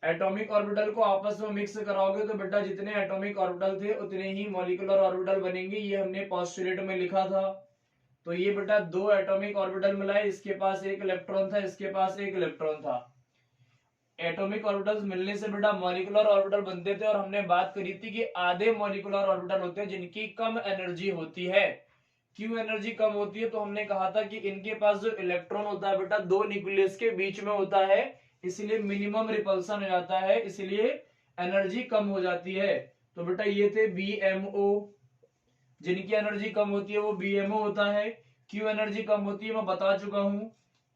Atomic orbital को आपस में मिक्स कराओगे तो बेटा जितने एटॉमिक ऑर्बिटल थे उतने ही मॉलिक्यूलर ऑर्बिटल बनेंगे, ये हमने पोस्टुलेट में लिखा था। तो ये बेटा दो एटॉमिक ऑर्बिटल मिलाए, इसके पास एक इलेक्ट्रॉन था, इसके पास एक इलेक्ट्रॉन था। एटॉमिक ऑर्बिटल्स मिलने से बेटा मॉलिक्यूलर ऑर्बिटल बनते थे, और हमने बात करी थी कि आधे मॉलिक्यूलर ऑर्बिटल होते हैं जिनकी कम एनर्जी होती है। क्यों एनर्जी कम होती है, तो हमने कहा था कि इनके पास जो इलेक्ट्रॉन होता है बेटा दो न्यूक्लियस के बीच में होता है, इसलिए मिनिमम रिपल्सन हो जाता है, इसलिए एनर्जी कम हो जाती है। तो बेटा ये थे BMO, जिनकी एनर्जी कम होती है वो BMO होता है। क्यों एनर्जी कम होती है मैं बता चुका हूं,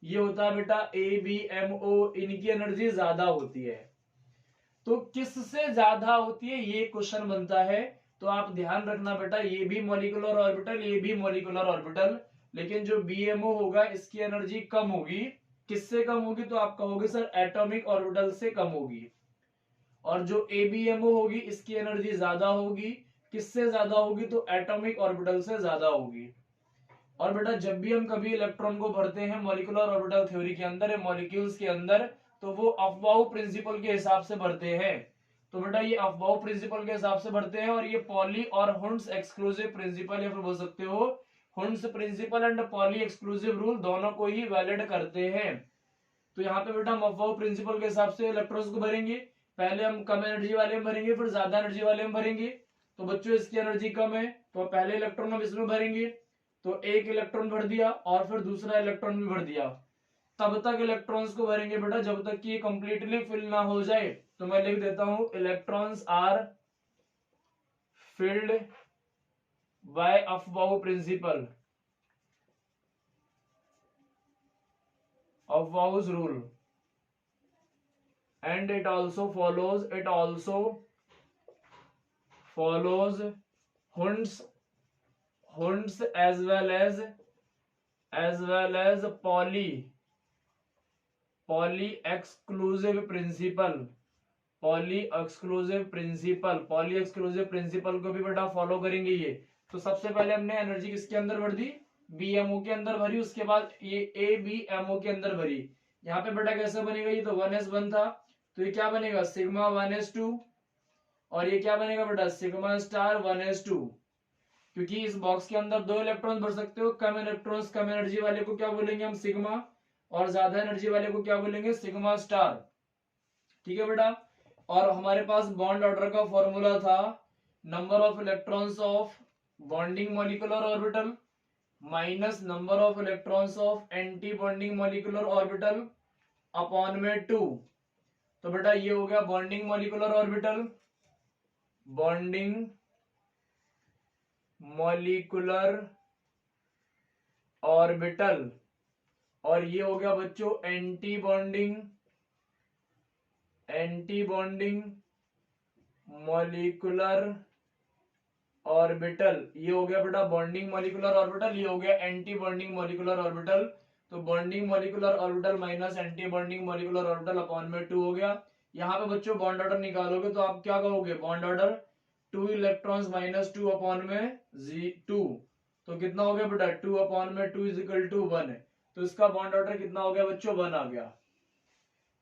ये होता है बेटा ABMO, इनकी एनर्जी ज्यादा होती है। तो किससे ज्यादा होती है ये क्वेश्चन बनता है, तो आप ध्यान रखना बेटा, ये भी मॉलिक्यूलर ऑर्बिटल, ये भी मॉलिक्यूलर ऑर्बिटल, लेकिन जो BMO होगा इसकी एनर्जी कम होगी। किससे कम होगी, तो आप कहोगे सर एटॉमिक ऑर्बिटल से कम होगी। और जो ABMO होगी इसकी एनर्जी ज्यादा होगी। किससे ज्यादा होगी, तो एटॉमिक ऑर्बिटल से ज्यादा होगी। और बेटा जब भी हम कभी इलेक्ट्रॉन को भरते हैं मॉलिक्यूलर ऑर्बिटल थ्योरी के अंदर या मॉलिक्यूल्स के अंदर, तो वो अफबाउ प्रिंसिपल के हिसाब से भरते हैं। तो बेटा ये अफबाउ प्रिंसिपल के हिसाब से भरते हैं, और ये पॉली और हुंड्स एक्सक्लूसिव प्रिंसिपल या फिर बोल सकते हो Hund's principle and Pauli exclusive rule दोनों को ही वैलिड करते हैं। तो यहाँ पे बेटा हम अफबाउ प्रिंसिपल के हिसाब से इलेक्ट्रॉन्स को भरेंगे। पहले हम कम एनर्जी वाले में भरेंगे, फिर ज्यादा एनर्जी वाले में भरेंगे। तो बच्चों इसकी एनर्जी कम है तो पहले इलेक्ट्रॉन हम इसमें भरेंगे, तो एक इलेक्ट्रॉन भर दिया और फिर दूसरा इलेक्ट्रॉन भी भर दिया। तब तक इलेक्ट्रॉन्स को भरेंगे बेटा जब तक कि ये कंप्लीटली फिल ना हो जाए। तो मैं लिख देता हूं electrons are filled by aufbau principle, aufbau's rule, and it also follows Hund's as well as Pauli exclusive principle, Pauli exclusive principle को भी बेटा फॉलो करेंगे ये। तो सबसे पहले हमने एनर्जी किसके अंदर भर दी, BMO के अंदर भरी, उसके बाद ये ABMO के अंदर भरी। यहाँ पे बेटा कैसे बनेगा, ये तो 1s1 था, तो ये क्या बनेगा सिग्मा 1s2, और ये क्या बनेगा बेटा सिग्मा स्टार 1s2। क्योंकि इस बॉक्स के अंदर दो इलेक्ट्रॉन भर सकते हो, कम इलेक्ट्रॉन्स कम एनर्जी वाले को क्या बोलेंगे हम सिग्मा, और ज्यादा एनर्जी वाले को क्या बोलेंगे सिग्मा स्टार। ठीक है बेटा। और हमारे पास बॉन्ड ऑर्डर का फॉर्मूला था number of electrons of bonding molecular orbital minus number of electrons of anti bonding molecular orbital upon में 2। तो बेटा ये हो गया bonding molecular orbital, bonding molecular orbital, और ये हो गया बच्चों एंटी बॉन्डिंग मॉलिक्यूलर ऑर्बिटल। ये हो गया बेटा बॉन्डिंग मॉलिक्यूलर ऑर्बिटल, ये हो गया एंटी बॉन्डिंग मॉलिक्यूलर ऑर्बिटल। तो bonding molecular orbital minus anti bonding molecular orbital upon में 2 हो गया। यहाँ पे बच्चों बॉन्ड ऑर्डर निकालोगे तो आप क्या कहोगे, bond order 2 electrons minus 2 upon में 2, तो कितना हो गया बेटा 2 अपॉन में 2 इज इक्वल टू 1 है। तो इसका बॉन्ड ऑर्डर कितना हो गया बच्चों 1 आ गया।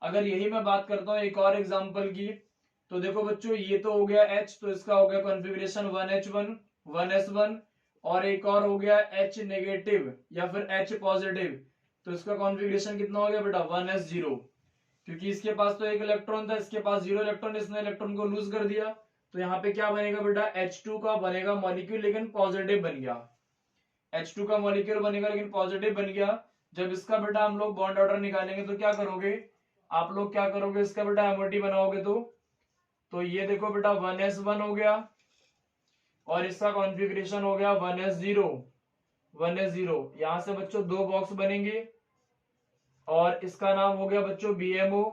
अगर यही मैं बात करता हूं एक और एग्जांपल की, तो देखो बच्चों ये तो हो गया H, तो इसका हो गया कॉन्फ़िगरेशन 1H1 1s1, और एक और हो गया H नेगेटिव या फिर H पॉजिटिव, तो इसका कॉन्फ़िगरेशन कितना हो गया बेटा 1s0। क्योंकि इसके पास तो एक इलेक्ट्रॉन था, इसके पास 0 इलेक्ट्रॉन, इसने इलेक्ट्रॉन को लूज कर दिया, तो यहाँ पे क्या बनेगा बेटा H2 का बनेगा मॉलिक्यूल लेकिन पॉजिटिव बन गया, H2 का मॉलिक्यूल बनेगा लेकिन पॉजिटिव बन गया। जब इसका बेटा हम लोग बॉन्ड ऑर्डर निकालेंगे तो क्या करोगे आप लोग, क्या करोगे इसका बेटा MOT बनाओगे तो ये देखो बेटा 1s1 हो गया और इसका कॉन्फ़िगरेशन हो गया 1s0, 1s0। यहां से बच्चों दो बॉक्स बनेंगे और इसका नाम हो गया बच्चों BMO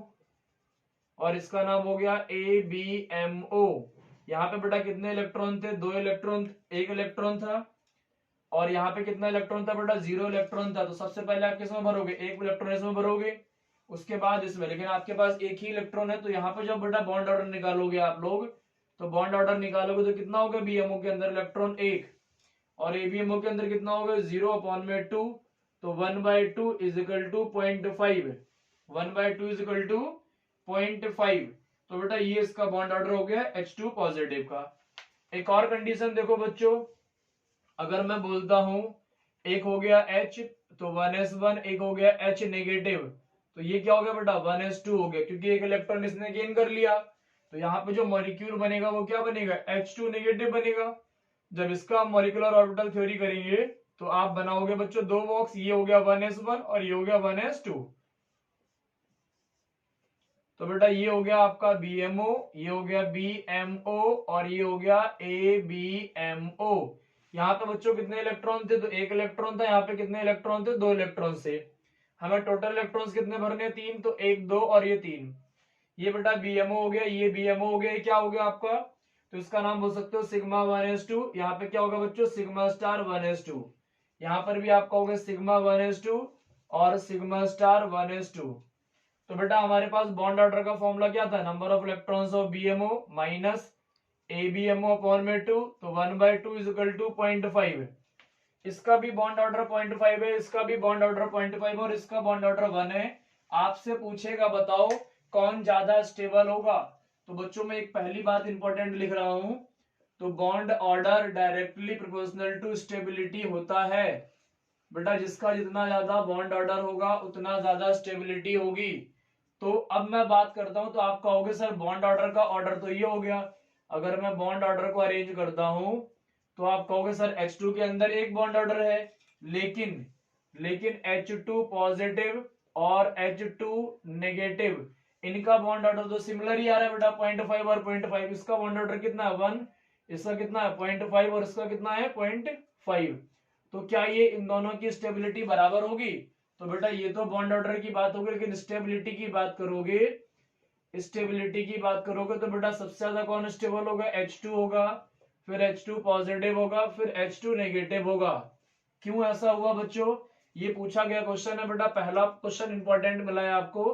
और इसका नाम हो गया ABMO। यहाँ पे बेटा कितने इलेक्ट्रॉन थे? दो इलेक्ट्रॉन, एक इलेक्ट्रॉन था। और यहाँ पे कितना इलेक्ट्रॉन था बेटा? 0 इलेक्ट्रॉन था। तो सबसे पहले आप किसमें भरोगे? एक इलेक्ट्रॉन इसमें भरोगे, उसके बाद इसमें। लेकिन आपके पास एक ही इलेक्ट्रॉन है, तो यहाँ पे जब बेटा बॉन्ड ऑर्डर निकालोगे आप लोग, तो बॉन्ड ऑर्डर निकालोगे तो कितना होगा? BMO के अंदर इलेक्ट्रॉन एक, और ABMO के अंदर कितना होगा? 0/2। तो 1/2 is equal to 0.5। 1/2 is equal to 0.5। तो बेटा ये इसका बॉन्ड ऑर्डर हो गया H2 पॉजिटिव का। एक और कंडीशन देखो बच्चों, अगर मैं बोलता हूं एक हो गया H तो 1s1, एक हो गया H नेगेटिव, तो ये क्या हो गया बेटा? 1s2 हो गया, क्योंकि एक इलेक्ट्रॉन इसने गेन कर लिया। तो यहाँ पे जो मॉलिक्यूल बनेगा वो क्या बनेगा? H2 नेगेटिव बनेगा। जब इसका हम मॉलिक्यूलर ऑर्बिटल थ्योरी करेंगे तो आप बनाओगे बच्चों दो बॉक्स, ये हो गया 1s1 और ये हो गया 1s2। तो बेटा ये हो गया आपका BMO, ये हो गया BMO और ये हो गया ABMO। यहाँ पे बच्चों कितने इलेक्ट्रॉन थे? तो एक इलेक्ट्रॉन था। यहाँ पे कितने इलेक्ट्रॉन थे? दो इलेक्ट्रॉन से। हमें टोटल इलेक्ट्रॉन्स कितने भरने? तीन। तो एक, दो और ये तीन। ये बेटा BMO हो गया, ये BMO हो गया। ये क्या हो गया आपका? तो इसका नाम बोल सकते हो सिग्मा 1s2। यहाँ पे क्या होगा बच्चों? Sigma star 1s2। यहाँ पर भी आपका होगा सिग्मा 1s2 और सिग्मा स्टार 1s2। तो बेटा हमारे पास बॉन्ड ऑर्डर का फॉर्मूला क्या था? Number of electrons of BMO minus ABMO upon में 2। तो 1/2 इज इक्वल टू 0.5। इसका भी बॉन्ड ऑर्डर 0.5 है, इसका भी बॉन्ड ऑर्डर 0.5 और इसका बॉन्ड ऑर्डर 1 है। आपसे पूछेगा बताओ कौन ज्यादा स्टेबल होगा। तो बच्चों में एक पहली बात इंपॉर्टेंट लिख रहा हूं, तो bond order directly proportional to stability होता है। बेटा जिसका जितना ज्यादा बॉन्ड ऑर्डर होगा उतना ज्यादा स्टेबिलिटी होगी। तो अब मैं बात करता हूं, तो आप कहोगे सर बॉन्ड ऑर्डर का ऑर्डर तो ये हो गया। अगर मैं बॉन्ड ऑर्डर को अरेंज करता हूं तो आप कहोगे सर H2 के अंदर एक बॉन्ड ऑर्डर है, लेकिन H2 पॉजिटिव और H2 नेगेटिव, इनका बॉन्ड ऑर्डर तो सिमिलर ही आ रहा है बेटा, 0.5 और 0.5। इसका बॉन्ड ऑर्डर कितना है? 1। इसका कितना है? 0.5 और इसका कितना है? 0.5। तो क्या ये इन दोनों की स्टेबिलिटी बराबर होगी? तो बेटा ये तो बॉन्ड ऑर्डर की बात होगी, लेकिन स्टेबिलिटी की बात करोगे, स्टेबिलिटी की बात करोगे तो बेटा सबसे ज्यादा कौन स्टेबल होगा? H2 होगा, फिर H2 पॉजिटिव होगा, फिर H2 नेगेटिव होगा। क्यों ऐसा हुआ बच्चों? ये पूछा गया क्वेश्चन है बेटा, पहला क्वेश्चन इंपॉर्टेंट मिला है आपको।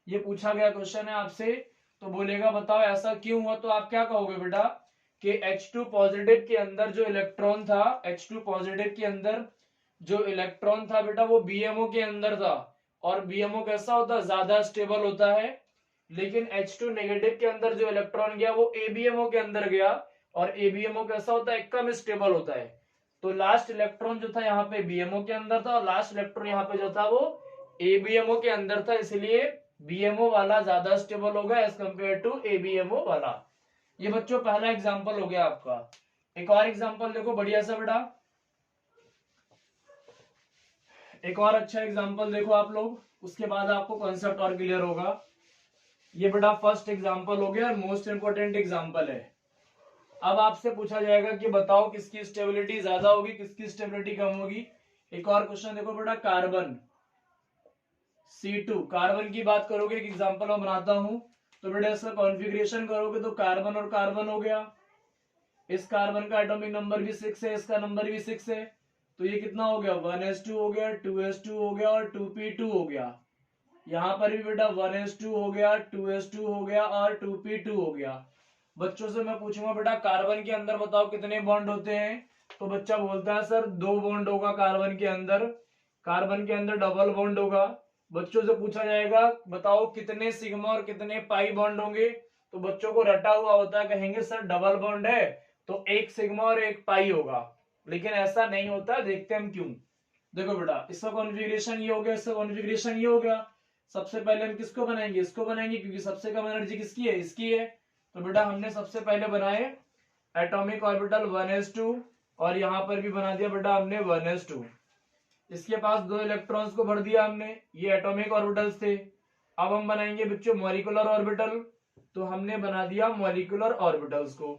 ये पूछा गया क्वेश्चन है आपसे, तो बोलेगा बताओ ऐसा क्यों हुआ। तो आप क्या कहोगे बेटा कि H2 पॉजिटिव के अंदर जो इलेक्ट्रॉन था, H2 पॉजिटिव के अंदर जो इलेक्ट्रॉन था बेटा वो BMO के अंदर था, और BMO कैसा होता है? ज्यादा स्टेबल होता है। लेकिन H2 नेगेटिव के अंदर जो इलेक्ट्रॉन गया वो ABMO के अंदर गया, और ABMO कैसा होता है? कम स्टेबल होता है। तो लास्ट इलेक्ट्रॉन जो था यहाँ पे BMO के अंदर था, और लास्ट इलेक्ट्रॉन यहाँ पे जो था वो ABMO के अंदर था, इसलिए BMO वाला ज्यादा स्टेबल होगा एज कंपेयर टू ABMO वाला। ये बच्चों पहला एग्जांपल हो गया आपका। एक और एग्जांपल देखो बढ़िया सा बेटा, एक और अच्छा एग्जांपल देखो आप लोग, उसके बाद आपको कॉन्सेप्ट और क्लियर होगा। ये बेटा फर्स्ट एग्जांपल हो गया और मोस्ट इंपोर्टेंट एग्जांपल है। अब आपसे पूछा जाएगा कि बताओ किसकी स्टेबिलिटी ज्यादा होगी, किसकी स्टेबिलिटी कम होगी। एक और क्वेश्चन देखो बेटा, कार्बन C2, कार्बन की बात करोगे, एक एग्जांपल मैं बनाता हूं। तो बेटा इसका कॉन्फ़िगरेशन करोगे तो कार्बन और कार्बन हो गया, इस कार्बन का एटॉमिक नंबर भी 6 है, इसका नंबर भी 6 है। तो ये कितना हो गया? 1s2 हो गया, 2s2 हो गया और 2p2 हो गया। यहाँ पर भी बेटा 1s2 हो गया, 2s2 हो गया और 2p2 हो गया। बच्चों से मैं पूछूंगा बेटा कार्बन के अंदर बताओ कितने बॉन्ड होते हैं। तो बच्चा बोलता है सर 2 बॉन्ड होगा कार्बन के अंदर। कार्बन के अंदर डबल बॉन्ड होगा। बच्चों से पूछा जाएगा बताओ कितने सिग्मा और कितने पाई बॉन्ड होंगे। तो बच्चों को रटा हुआ होता है, कहेंगे सर डबल बॉन्ड है तो एक सिग्मा और एक पाई होगा, लेकिन ऐसा नहीं होता। देखते हम क्यों। देखो बेटा इसका कॉन्फ़िगरेशन ये हो गया, इसका कॉन्फ़िगरेशन ये हो गया। सबसे पहले हम किसको बनाएंगे? इसको बनाएंगे, क्योंकि सबसे कम एनर्जी किसकी है? इसकी है। तो बेटा हमने सबसे पहले बनाए एटॉमिक ऑर्बिटल 1s2, और यहां पर भी बना दिया बेटा हमने 1s2। इसके पास 2 इलेक्ट्रॉन्स को भर दिया हमने, ये एटॉमिक ऑर्बिटल्स थे। अब हम बनाएंगे बच्चों मॉलिक्यूलर ऑर्बिटल, तो हमने बना दिया मॉलिक्यूलर ऑर्बिटल्स को।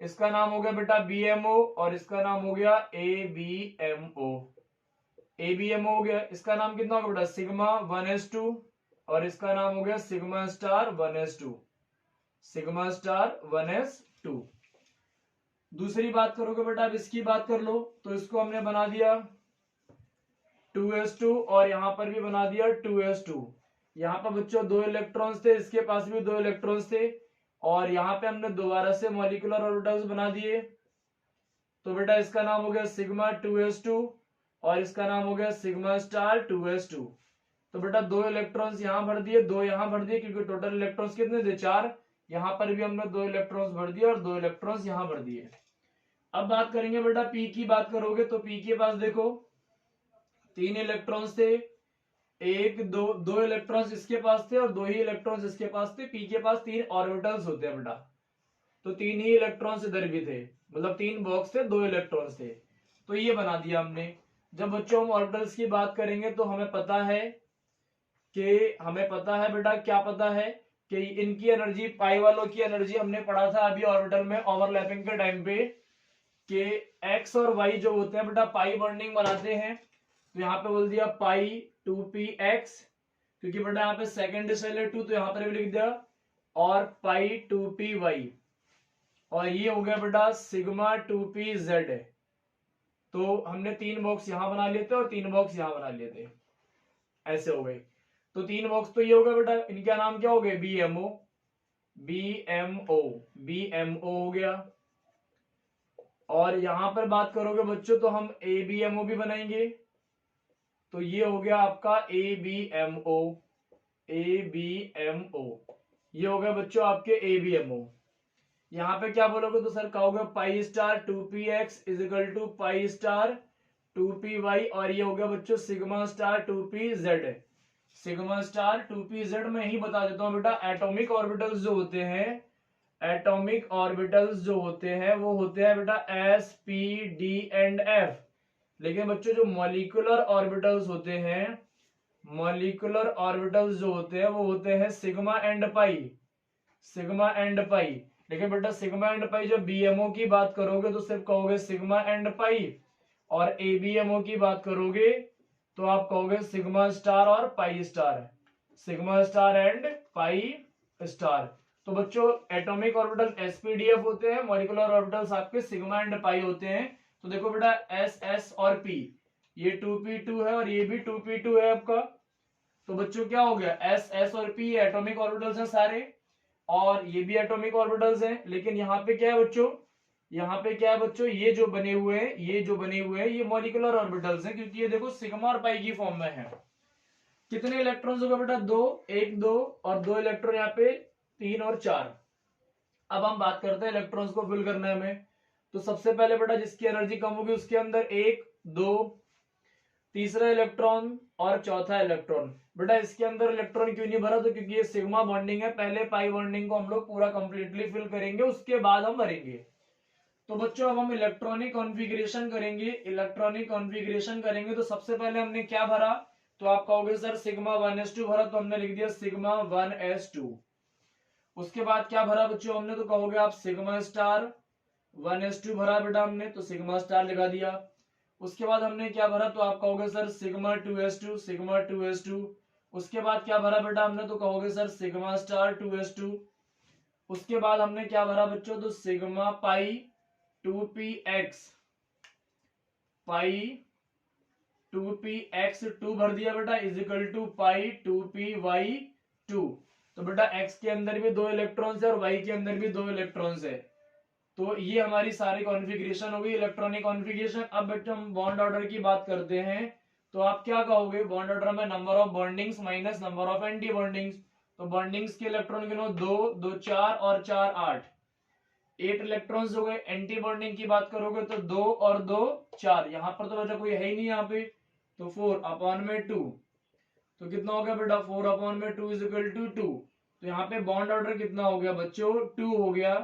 इसका नाम हो गया बेटा BMO और इसका नाम हो गया ABMO। ABMO हो गया, इसका नाम कितना होगा बेटा सिग्मा 1s2 और इसका नाम हो गया sigma star 1s2, sigma star 1s2। दूसरी बात करोगे बेटा, अब इसकी बात कर लो, तो इसको हमने बना दिया 2s2 और यहां पर भी बना दिया 2s2। यहाँ पर बच्चों 2 इलेक्ट्रॉन्स थे, इसके पास भी 2 इलेक्ट्रॉन्स थे और यहाँ पे हमने दोबारा से मॉलिक्यूलर ऑर्बिटल्स बना दिए। तो बेटा इसका नाम हो गया सिग्मा 2s2 और इसका नाम हो गया सिग्मा स्टार 2s2। तो बेटा 2 इलेक्ट्रॉन्स यहाँ भर दिए, 2 यहाँ भर दिए, क्योंकि टोटल इलेक्ट्रॉन्स कितने थे 4। यहाँ पर भी हमने 2 इलेक्ट्रॉन्स भर दिए और 2 इलेक्ट्रॉन्स यहाँ भर दिए। अब बात करेंगे बेटा पी की बात करोगे तो पी के पास देखो 3 इलेक्ट्रॉन्स थे, एक दो इलेक्ट्रॉन्स इसके पास थे और 2 ही इलेक्ट्रॉन्स इसके पास थे। पी के पास 3 ऑर्बिटल्स होते हैं बेटा, तो 3 ही इलेक्ट्रॉन्स इधर भी थे, मतलब 3 बॉक्स थे, 2 इलेक्ट्रॉन्स थे, तो ये बना दिया हमने। जब बच्चों हम ऑर्बिटल्स की बात करेंगे तो हमें पता है बेटा, क्या पता है कि इनकी एनर्जी, पाई वालों की एनर्जी हमने पढ़ा था अभी ऑर्बिटल में ओवरलैपिंग के टाइम पे कि एक्स और वाई जो होते हैं बेटा पाई बॉन्डिंग बनाते हैं। तो यहाँ पे बोल दिया पाई 2px, क्योंकि बेटा यहाँ पे सेकंड डिस्टेंस 2, तो यहाँ पर भी लिख दिया, और पाई 2py, और ये हो गया बेटा सिग्मा 2pz। तो हमने 3 बॉक्स यहां बना लिए थे और 3 बॉक्स यहां बना लिए थे, ऐसे हो गए। तो 3 बॉक्स तो ये हो गया बेटा, इनका नाम क्या हो गया BMO हो गया। और यहां पर बात करोगे बच्चों तो हम ABMO भी बनाएंगे, तो ये हो गया आपका ABMO, ये हो गया बच्चों आपके ABMO। यहाँ पे क्या बोलोगे तो सर कहोगे pi star 2px is equal to pi star 2py, और ये हो गया बच्चों sigma star 2pz। Sigma star 2pz में ही बता देता हूँ बेटा, एटॉमिक ऑर्बिटल्स जो होते हैं, एटॉमिक ऑर्बिटल्स जो होते हैं वो होते हैं बेटा s p d and f। लेकिन बच्चों जो मॉलिक्यूलर ऑर्बिटल्स होते हैं, मॉलिक्यूलर ऑर्बिटल्स जो होते हैं वो होते हैं sigma and pi, sigma and pi. लेकिन बेटा सिग्मा एंड पाई जब BMO की बात करोगे तो सिर्फ कहोगे सिग्मा एंड पाई, और ABMO की बात करोगे तो आप कहोगे सिग्मा स्टार और pi star, sigma star and pi star. तो बच्चों एटॉमिक ऑर्बिटल SPDF होते हैं, मॉलिक्यूलर ऑर्बिटल्स आपके सिग्मा एंड पाई होते हैं। तो देखो बेटा SS और P, ये 2p2 है और ये भी 2p2 है आपका। तो बच्चों क्या हो गया, SS और P एटॉमिक ऑर्बिटल्स हैं सारे, और ये भी एटॉमिक ऑर्बिटल्स हैं। लेकिन यहाँ पे क्या है बच्चों, यहाँ पे क्या है बच्चों, ये जो बने हुए हैं ये मॉलिक्यूलर ऑर्बिटल्स हैं, क्योंकि ये देखो सिग्मा और पाई की फॉर्म में है। कितने इलेक्ट्रॉन्स होगा बेटा, 2, 1 2 और 2 इलेक्ट्रॉन यहाँ पे 3 और 4। अब हम बात करते हैं इलेक्ट्रॉन्स को फिल करने में। तो सबसे पहले बेटा जिसकी एनर्जी कम होगी उसके अंदर 1 2 तीसरा इलेक्ट्रॉन और चौथा इलेक्ट्रॉन। बेटा इसके अंदर इलेक्ट्रॉन क्यों नहीं भरा, तो क्योंकि ये सिग्मा बॉन्डिंग है, पहले पाई बॉन्डिंग को हम लोग पूरा कंप्लीटली फिल करेंगे, उसके बाद हम भरेंगे। तो बच्चों अब हम इलेक्ट्रॉनिक कॉन्फ़िगरेशन करेंगे, इलेक्ट्रॉनिक कॉन्फ़िगरेशन करेंगे। तो सबसे पहले हमने क्या भरा, तो आप कहोगे सर सिग्मा 1s2 भरा, तो हमने लिख दिया सिग्मा 1s2। उसके बाद क्या भरा बच्चों हमने, तो कहोगे आप सिग्मा स्टार 1s2 भरा बेटा हमने, तो सिग्मा स्टार लगा दिया। उसके बाद हमने क्या भरा, तो आप कहोगे sir sigma 2s2, sigma 2s2। उसके बाद क्या भरा बेटा हमने, तो कहोगे सर सिग्मा स्टार 2s2। उसके बाद हमने क्या भरा बच्चों, तो सिग्मा पाई 2px, पाई 2px2 भर दिया बेटा, is equal to pi 2py2। तो बेटा x के अंदर भी 2 इलेक्ट्रॉन्स है और y के अंदर भी 2 इलेक्ट्रॉन्स है। तो ये हमारी सारी कॉन्फ़िगरेशन हो गई इलेक्ट्रॉनिक कॉन्फ़िगरेशन। अब बेटा हम बॉन्ड ऑर्डर की बात करते हैं, तो आप क्या कहोगे, बॉन्ड ऑर्डर में number of bondings minus number of anti bondings. तो बॉन्डिंग्स के इलेक्ट्रॉन गिनो, 2 2 4 और 4 8, 8 इलेक्ट्रॉन्स हो गए। एंटी बॉन्डिंग की बात करोगे तो 2 और 2 4, यहाँ पर तो बेटा कोई है ही नहीं यहाँ पे, तो 4/2। तो कितना हो गया बेटा 4/2 इज इक्वल टू 2। तो यहाँ पे बॉन्ड ऑर्डर कितना हो गया बच्चों, 2 हो गया।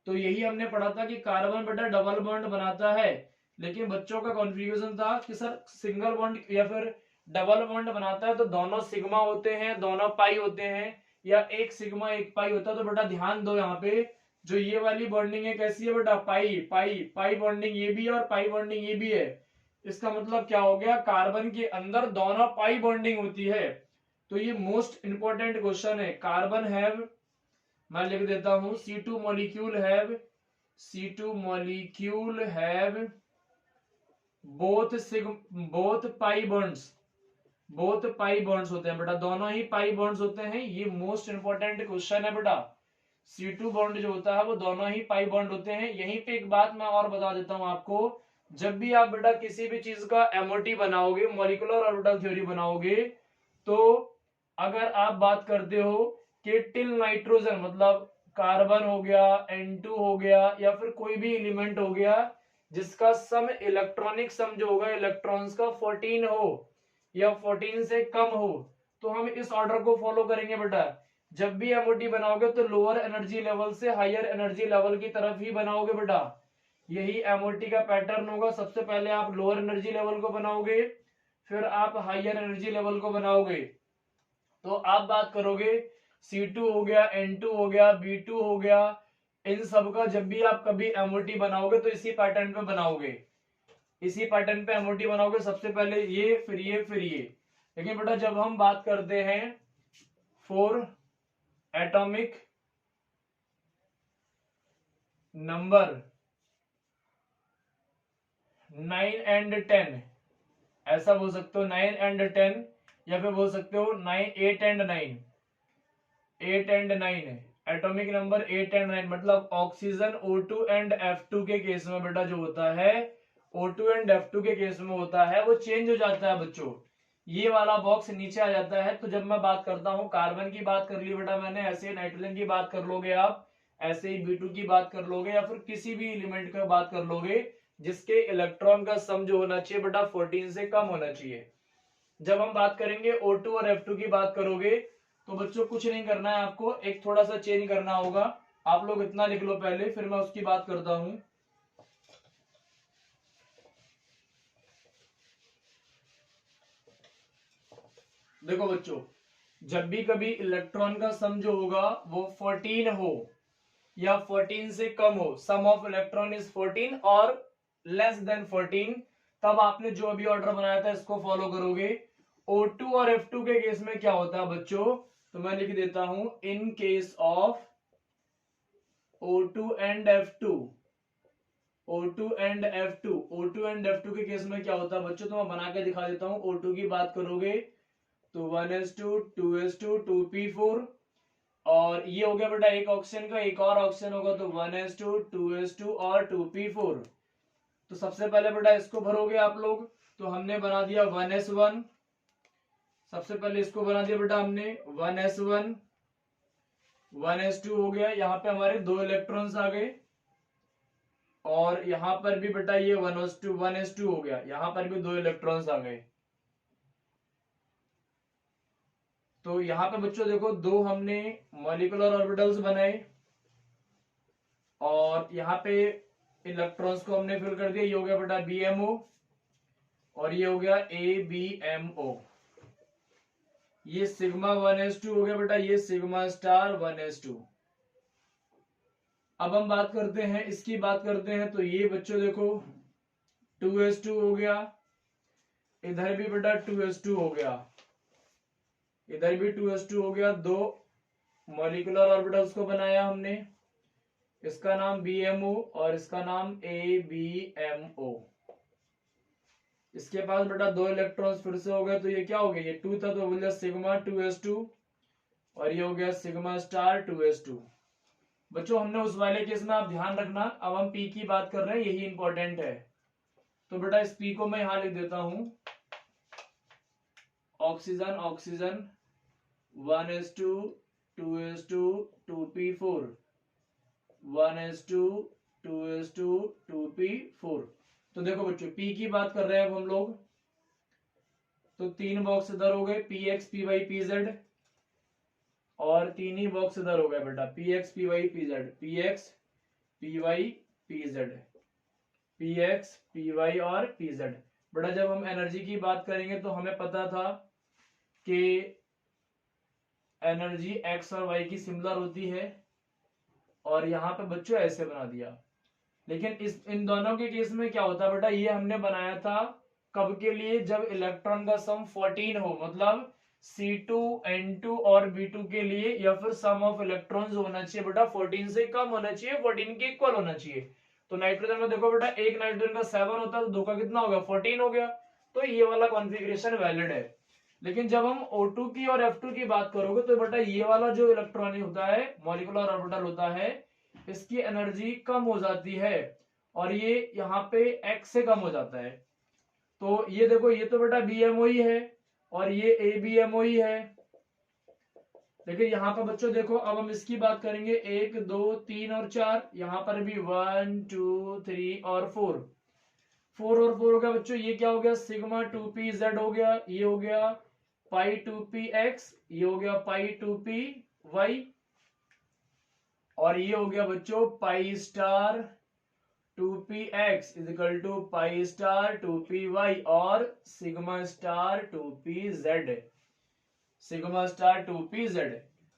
तो यही हमने पढ़ा था कि कार्बन बेटा डबल बॉन्ड बनाता है, लेकिन बच्चों का कॉन्फ्यूजन था कि सर सिंगल बॉन्ड या फिर डबल बॉन्ड बनाता है तो दोनों सिग्मा होते हैं, दोनों पाई होते हैं, या एक सिग्मा एक पाई होता है। तो बेटा ध्यान दो यहाँ पे जो ये वाली बॉन्डिंग है कैसी है बेटा, पाई पाई पाई बॉन्डिंग ये भी है और पाई बॉन्डिंग ये भी है। इसका मतलब क्या हो गया, कार्बन के अंदर दोनों पाई बॉन्डिंग होती है। तो ये मोस्ट इंपॉर्टेंट क्वेश्चन है। कार्बन हैव, मैं लिख देता हूं, C2 molecule have, C2 molecule have both pi bonds, both pi bonds होते हैं बेटा, दोनों ही पाई बॉन्ड्स होते हैं। ये मोस्ट इंपॉर्टेंट क्वेश्चन है बेटा। C2 बॉन्ड जो होता है वो दोनों ही पाई बॉन्ड होते हैं। यहीं पे एक बात मैं और बता देता हूं आपको, जब भी आप बेटा किसी भी चीज का MOT बनाओगे, मॉलिक्यूलर ऑर्बिटल थ्योरी बनाओगे, तो अगर आप बात करते हो कि टिल नाइट्रोजन, मतलब कार्बन हो गया, N2 हो गया, या फिर कोई भी एलिमेंट हो गया जिसका सम, इलेक्ट्रॉनिक सम जो होगा इलेक्ट्रॉन्स का 14 हो या 14 से कम हो, तो हम इस ऑर्डर को फॉलो करेंगे बेटा। जब भी MOT बनाओगे तो लोअर एनर्जी लेवल से हायर एनर्जी लेवल की तरफ ही बनाओगे बेटा। यही MOT का पैटर्न होगा। सबसे पहले आप लोअर एनर्जी लेवल को बनाओगे, फिर आप हायर एनर्जी लेवल को बनाओगे। तो आप बात करोगे C2 हो गया, N2 हो गया, B2 हो गया, इन सब का जब भी आप कभी MOT बनाओगे तो इसी पैटर्न पे बनाओगे, इसी पैटर्न पे MOT बनाओगे। सबसे पहले ये, फिर ये, फिर ये। लेकिन बेटा जब हम बात करते हैं फॉर एटॉमिक नंबर 9 एंड 10, ऐसा बोल सकते हो 9 एंड 10, या फिर बोल सकते हो 8 एंड 9, 8 एंड 9 है। एटॉमिक नंबर 8 एंड 9 मतलब ऑक्सीजन O2 एंड F2 के केस में बेटा जो होता है, O2 एंड F2 के केस में होता है, वो चेंज हो जाता है बच्चों। ये वाला बॉक्स नीचे आ जाता है। तो जब मैं बात करता हूं, कार्बन की बात कर ली बेटा मैंने, ऐसे ही नाइट्रोजन की बात कर लोगे आप, ऐसे ही B2 की बात कर लोगे, या फिर किसी भी एलिमेंट की बात कर लोगे जिसके इलेक्ट्रॉन का सम जो होना चाहिए बेटा 14 से कम होना चाहिए। जब हम बात करेंगे O2 और F2 की बात करोगे, तो बच्चों कुछ नहीं करना है आपको, एक थोड़ा सा चेंज करना होगा। आप लोग इतना लिख लो पहले, फिर मैं उसकी बात करता हूं। देखो बच्चों, जब भी कभी इलेक्ट्रॉन का सम जो होगा वो 14 हो या 14 से कम हो, सम ऑफ इलेक्ट्रॉन इज 14 और लेस देन 14, तब आपने जो अभी ऑर्डर बनाया था इसको फॉलो करोगे। O2 और F2 के केस में क्या होता है बच्चों, तो मैं लिख देता हूं, in case of O2 and F2, O2 and F2, O2 and F2 के केस में क्या होता है बच्चों, तो मैं बना के दिखा देता हूं। O2 की बात करोगे तो 1s2 2s2 2p4, और ये हो गया बेटा एक ऑक्सीजन का, एक और ऑक्सीजन होगा तो 1s2 2s2 और 2p4। तो सबसे पहले बेटा इसको भरोगे आप लोग, तो हमने बना दिया 1s1, सबसे पहले इसको बना दिया बेटा हमने 1s1, 1s2 हो गया, यहाँ पे हमारे 2 इलेक्ट्रॉन्स आ गए, और यहाँ पर भी बेटा ये 1s2 हो गया, यहाँ पर भी 2 इलेक्ट्रॉन्स आ गए। तो यहाँ पे बच्चों देखो 2 हमने मॉलिक्यूलर ऑर्बिटल्स बनाए, और यहाँ पे इलेक्ट्रॉन्स को हमने फिल कर दिया। ये हो गया बेटा BMO, और ये हो गया ABMO। ये सिग्मा 1s2 हो गया बेटा, ये सिग्मा स्टार 1s2। अब हम बात करते हैं, इसकी बात करते हैं, तो ये बच्चों देखो 2s2 हो गया, इधर भी बेटा 2s2 हो गया, इधर भी 2s2 हो गया। 2 मॉलिक्यूलर ऑर्बिटल्स को बनाया हमने, इसका नाम BMO और इसका नाम ABMO। इसके पास बेटा 2 इलेक्ट्रॉन्स फिर से हो गए, तो ये क्या हो गया, ये 2 था तो बोल दिया सिग्मा 2s2, और ये हो गया सिग्मा स्टार 2s2। बच्चों हमने उस वाले केस में, आप ध्यान रखना, अब हम P की बात कर रहे हैं, यही इंपॉर्टेंट है। तो बेटा इस P को मैं यहां लिख देता हूं, oxygen oxygen 1s2 2s2 2p4, 1s2 2s2 2p4। तो देखो बच्चों P की बात कर रहे हैं अब हम लोग, तो 3 बॉक्स इधर हो गए, px py pz, और 3 ही बॉक्स इधर हो गए बेटा, px py pz, px py pz, px py और pz। बेटा जब हम एनर्जी की बात करेंगे तो हमें पता था कि एनर्जी x और y की सिमिलर होती है, और यहाँ पे बच्चों ऐसे बना दिया। लेकिन इन दोनों के केस में क्या होता है बेटा, ये हमने बनाया था कब के लिए, जब इलेक्ट्रॉन का सम 14 हो, मतलब C2 N2 और B2 के लिए, या फिर सम ऑफ इलेक्ट्रॉन्स होना चाहिए बेटा 14 से कम होना चाहिए, 14 के इक्वल होना चाहिए। तो नाइट्रोजन में देखो बेटा, एक नाइट्रोजन का 7 होता है तो 2 का कितना हो गया, 14 हो गया। तो ये वाला कॉन्फ़िगरेशन वैलिड है। लेकिन जब हम O2 की और F2 की बात करोगे तो बेटा ये वाला जो इलेक्ट्रॉन होता है, मॉलिक्यूलर ऑर्बिटल होता है, इसकी एनर्जी कम हो जाती है और ये यहाँ पे x से कम हो जाता है। तो ये देखो, ये तो बेटा BMO ही है और ये ABMO ही है। लेकिन यहाँ पर बच्चों देखो, अब हम इसकी बात करेंगे 1 2 3 और 4, यहाँ पर भी 1 2 3 और 4, 4 और 4 हो गया बच्चों। ये क्या हो गया, सिग्मा 2p z हो गया, ये हो गया पाई 2px, ये हो गया पाई 2py, और ये हो गया बच्चों pi star 2px is equal to pi star 2py और sigma star 2pz, sigma star 2pz।